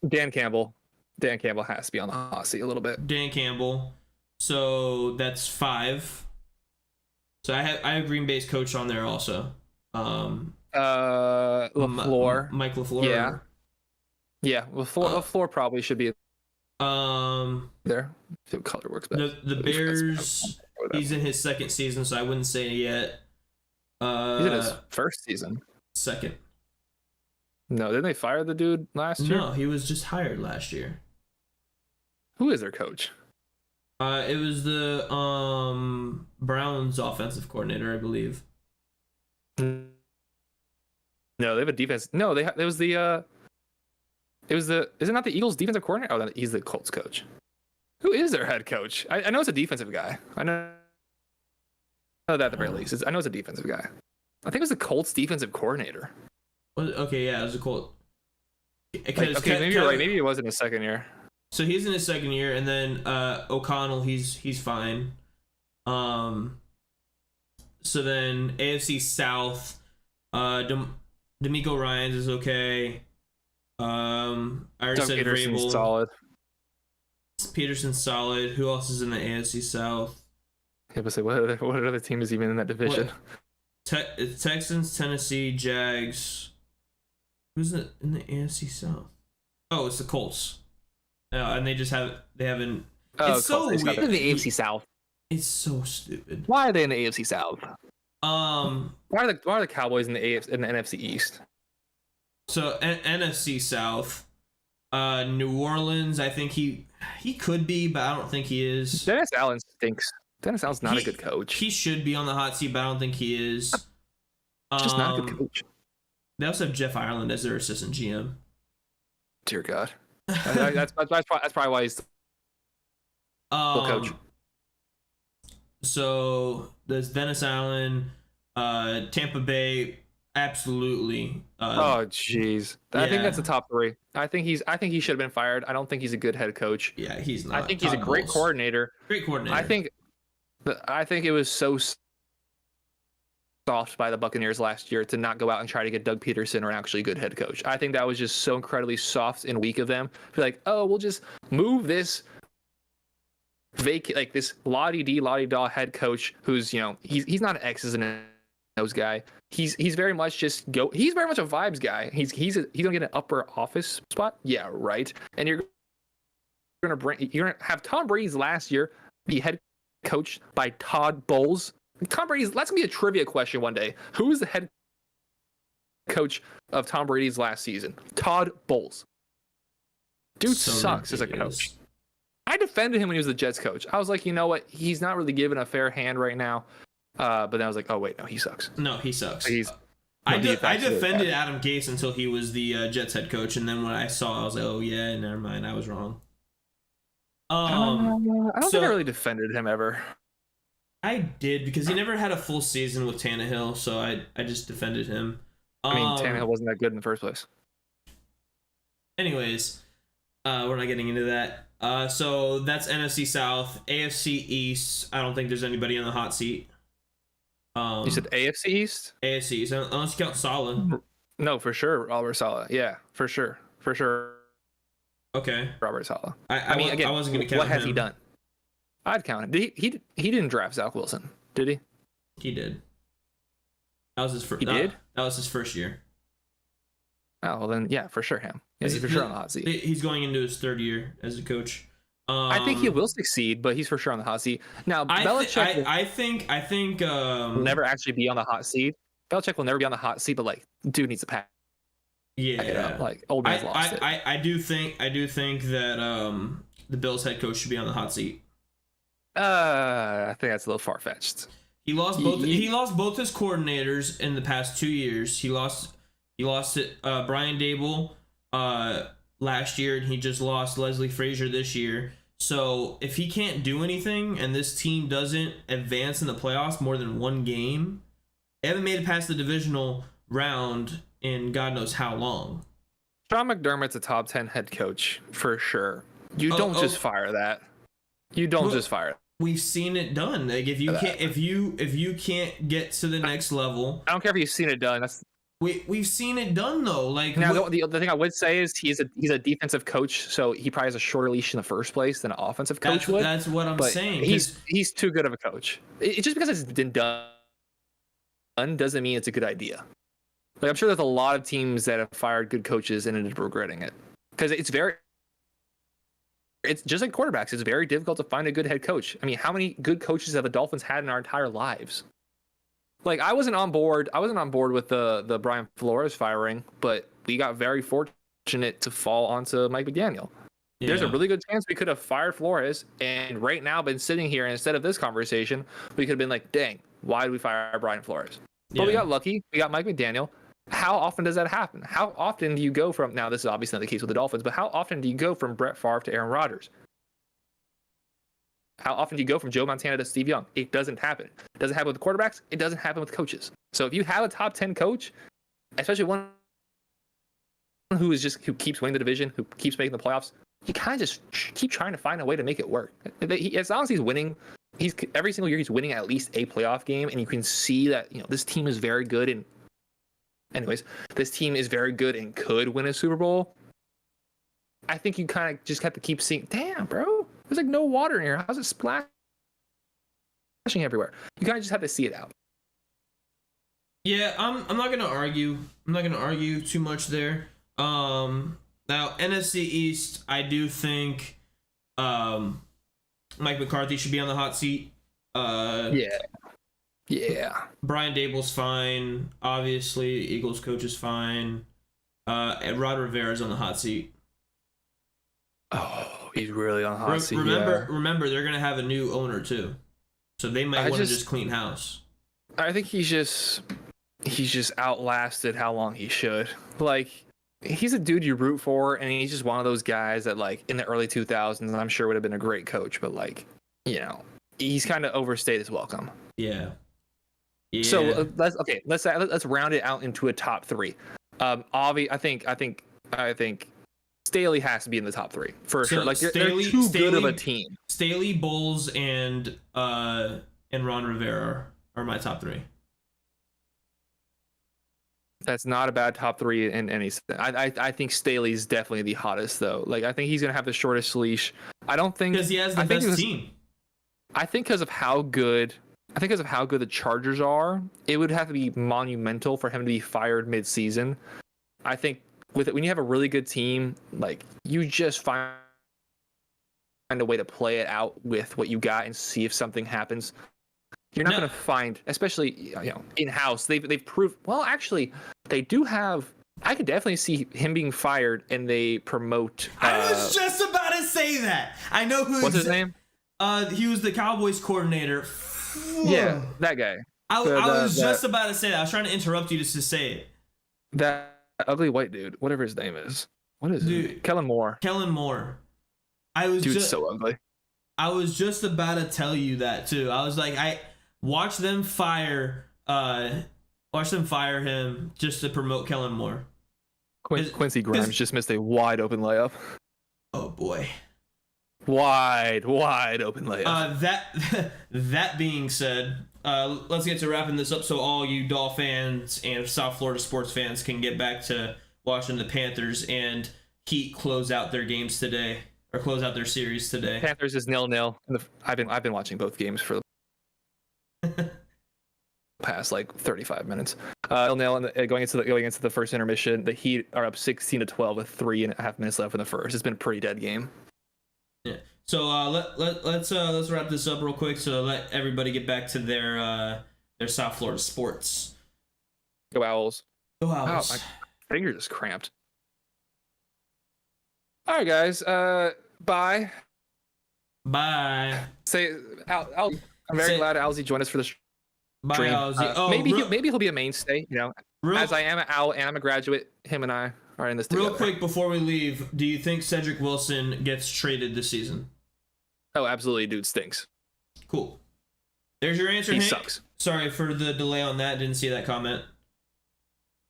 Dan Campbell. Dan Campbell has to be on the hot seat a little bit. Dan Campbell. So that's 5. So I have Green Bay's coach on there also. LaFleur. Mike LaFleur. Yeah. Yeah. LaFleur probably should be there. The color works better. The Bears. He's in his 2nd season, so I wouldn't say it yet. He's in his 1st season. 2nd. No, didn't they fire the dude last year? No, he was just hired last year. Who is their coach? It was the Browns offensive coordinator, I believe. No, they have a defense. No, it was the. Is it not the Eagles defensive coordinator? Oh, he's the Colts coach. Who is their head coach? I know it's a defensive guy. I know that at the very least. I know it's a defensive guy. I think it was the Colts defensive coordinator. Okay, yeah, it was a Colt. Okay, maybe you're right. Maybe it was in his 2nd year. So he's in his 2nd year, and then O'Connell, he's fine. So then AFC South, D'Amico Ryans is okay. I already said Peterson's Vrabel. solid. Peterson's solid. Who else is in the AFC South? Yeah, but say what other team is even in that division? Texans, Tennessee, Jags. Who's in the AFC South? Oh, it's the Colts. And they haven't. Oh, it's so weird. They're in the AFC South. It's so stupid. Why are they in the AFC South? Why are the Cowboys in the NFC East? So NFC South, New Orleans. I think he could be, but I don't think he is. Dennis Allen stinks. Dennis Allen's not a good coach. He should be on the hot seat, but I don't think he is. Just not a good coach. They also have Jeff Ireland as their assistant GM. Dear God, that's probably why he's the coach. So there's Dennis Allen, Tampa Bay, absolutely. Oh jeez, I think yeah. that's the top 3. I think he should have been fired. I don't think he's a good head coach. Yeah, he's not. I think he's a great coordinator. Great coordinator. I think it was so soft by the Buccaneers last year to not go out and try to get Doug Peterson or actually a good head coach. I think that was just so incredibly soft and weak of them. Be like, oh, we'll just move this this la-di-da head coach who's, he's not an X's and O's guy. He's very much he's very much a vibes guy. He's gonna get an upper office spot. Yeah, right. And you're gonna have Tom Brady's last year be head coached by Todd Bowles. Tom Brady's, that's gonna be a trivia question one day. Who is the head coach of Tom Brady's last season? Todd Bowles. Dude sucks as a coach. I defended him when he was the Jets coach. I was like, you know what? He's not really given a fair hand right now. But then I was like, oh wait, no, he sucks. No, he sucks. I defended Adam Gase until he was the Jets head coach, and then when I saw, I was like, oh yeah, never mind, I was wrong. I don't think I really defended him ever. I did, because he never had a full season with Tannehill, so I just defended him. Tannehill wasn't that good in the first place. Anyways, we're not getting into that. So that's NFC South. AFC East, I don't think there's anybody on the hot seat. You said AFC East? AFC East, unless you count Saleh. No, for sure, Robert Saleh. Yeah, for sure. Okay. Robert Saleh. I mean, again, I wasn't going to count him. What has he done? I'd count him. He didn't draft Zach Wilson, did he? He did. That was his first. He did? That was his first year. Oh, well then, yeah, for sure him. Yeah, he's for sure on the hot seat. He's going into his 3rd year as a coach. I think he will succeed, but he's for sure on the hot seat. Now, Belichick I think will never actually be on the hot seat. Belichick will never be on the hot seat, but like, dude needs to pack. Yeah, it up. Like old man's lost it. I do think that the Bills head coach should be on the hot seat. I think that's a little far fetched. He lost both. He lost both his coordinators in the past 2 years. He lost it. Brian Dable last year, and he just lost Leslie Frazier this year. So if he can't do anything and this team doesn't advance in the playoffs more than one game, they haven't made it past the divisional round in God knows how long. Sean McDermott's a top 10 head coach for sure. You don't just fire that. You don't just fire it. We've seen it done. Like if you can't get to the next level, I don't care if you've seen it done. We've seen it done though. Like now, the thing I would say is he's a defensive coach, so he probably has a shorter leash in the first place than an offensive coach would. That's what I'm saying. He's too good of a coach. It's just because it's been done doesn't mean it's a good idea. Like I'm sure there's a lot of teams that have fired good coaches and ended up regretting it because it's just like quarterbacks. It's very difficult to find a good head coach. I mean, how many good coaches have the Dolphins had in our entire lives? Like I wasn't on board with the Brian Flores firing, but we got very fortunate to fall onto Mike McDaniel. Yeah. There's a really good chance we could have fired Flores and right now been sitting here and instead of this conversation, we could have been like, dang, why did we fire Brian Flores? But we got lucky. We got Mike McDaniel. How often does that happen? How often do you go from, now this is obviously not the case with the Dolphins, but how often do you go from Brett Favre to Aaron Rodgers? How often do you go from Joe Montana to Steve Young? It doesn't happen. It doesn't happen with quarterbacks. It doesn't happen with coaches. So if you have a top 10 coach, especially one who keeps winning the division, who keeps making the playoffs, you kind of just keep trying to find a way to make it work. As long as he's winning, every single year he's winning at least a playoff game, and you can see that this team is very good. And anyways, this team is very good and could win a Super Bowl. I think you kind of just have to keep seeing, damn, bro, there's like no water in here. How's it splashing everywhere? You kind of just have to see it out. Yeah, I'm not gonna argue. I'm not gonna argue too much there. Now NFC East, I do think Mike McCarthy should be on the hot seat. Yeah. Brian Dable's fine. Obviously, Eagles coach is fine. And Rod Rivera's on the hot seat. Oh, he's really on the hot seat. Remember, they're gonna have a new owner too, so they might want to just clean house. I think he's just outlasted how long he should. Like, he's a dude you root for, and he's just one of those guys that, like, in the early 2000s, I'm sure would have been a great coach, but like, he's kind of overstayed his welcome. Yeah. So let's round it out into a top three. I think Staley has to be in the top three for sure. Like they're too good of a team. Staley, Bowles, and Ron Rivera are my top three. That's not a bad top three in any sense. I think Staley's definitely the hottest though. Like I think he's gonna have the shortest leash. I don't think because he has the best team. I think because of how good the Chargers are, it would have to be monumental for him to be fired mid-season. I think when you have a really good team, like you just find a way to play it out with what you got and see if something happens. You're not going to find, especially in-house. They've proved well. Actually, they do have. I could definitely see him being fired and they promote. I was just about to say that. I know who. What's his name? He was the Cowboys coordinator. Yeah, that guy. I was just about to say that. I was trying to interrupt you just to say it. That ugly white dude, whatever his name is. What is it? Kellen Moore. Kellen Moore. Dude's so ugly. I was just about to tell you that too. I was like, watch them fire him just to promote Kellen Moore. Quincy Grimes just missed a wide open layup. Oh boy. Wide open layup. That being said, let's get to wrapping this up so all you Dolphins and South Florida sports fans can get back to watching the Panthers and Heat close out their games today, or close out their series today. Panthers is 0-0. I've been watching both games for the past like 35 minutes. 0-0 going into the first intermission. The Heat are up 16-12 with 3.5 minutes left in the first. It's been a pretty dead game. Yeah. So let's wrap this up real quick so let everybody get back to their South Florida sports. Go Owls. Go Owls. Wow, my finger just cramped. All right, guys. Bye. Bye. Say, I'm very glad Owlsy joined us for the stream. Bye, Owlsy. Maybe he'll be a mainstay. As I am an Owl and I'm a graduate. Him and I are in this together. Real quick before we leave, do you think Cedric Wilson gets traded this season? Oh, absolutely, dude stinks. Cool. There's your answer, He Hank. sucks. Sorry for the delay on that. Didn't see that comment.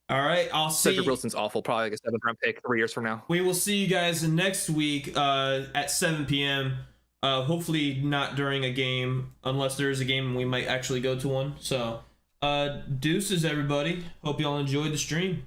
All right, I'll see. Cedric Wilson's awful. Probably like a 7th-round pick 3 years from now. We will see you guys next week at 7 p.m. Hopefully not during a game, unless there is a game we might actually go to one. So, deuces, everybody. Hope y'all enjoyed the stream.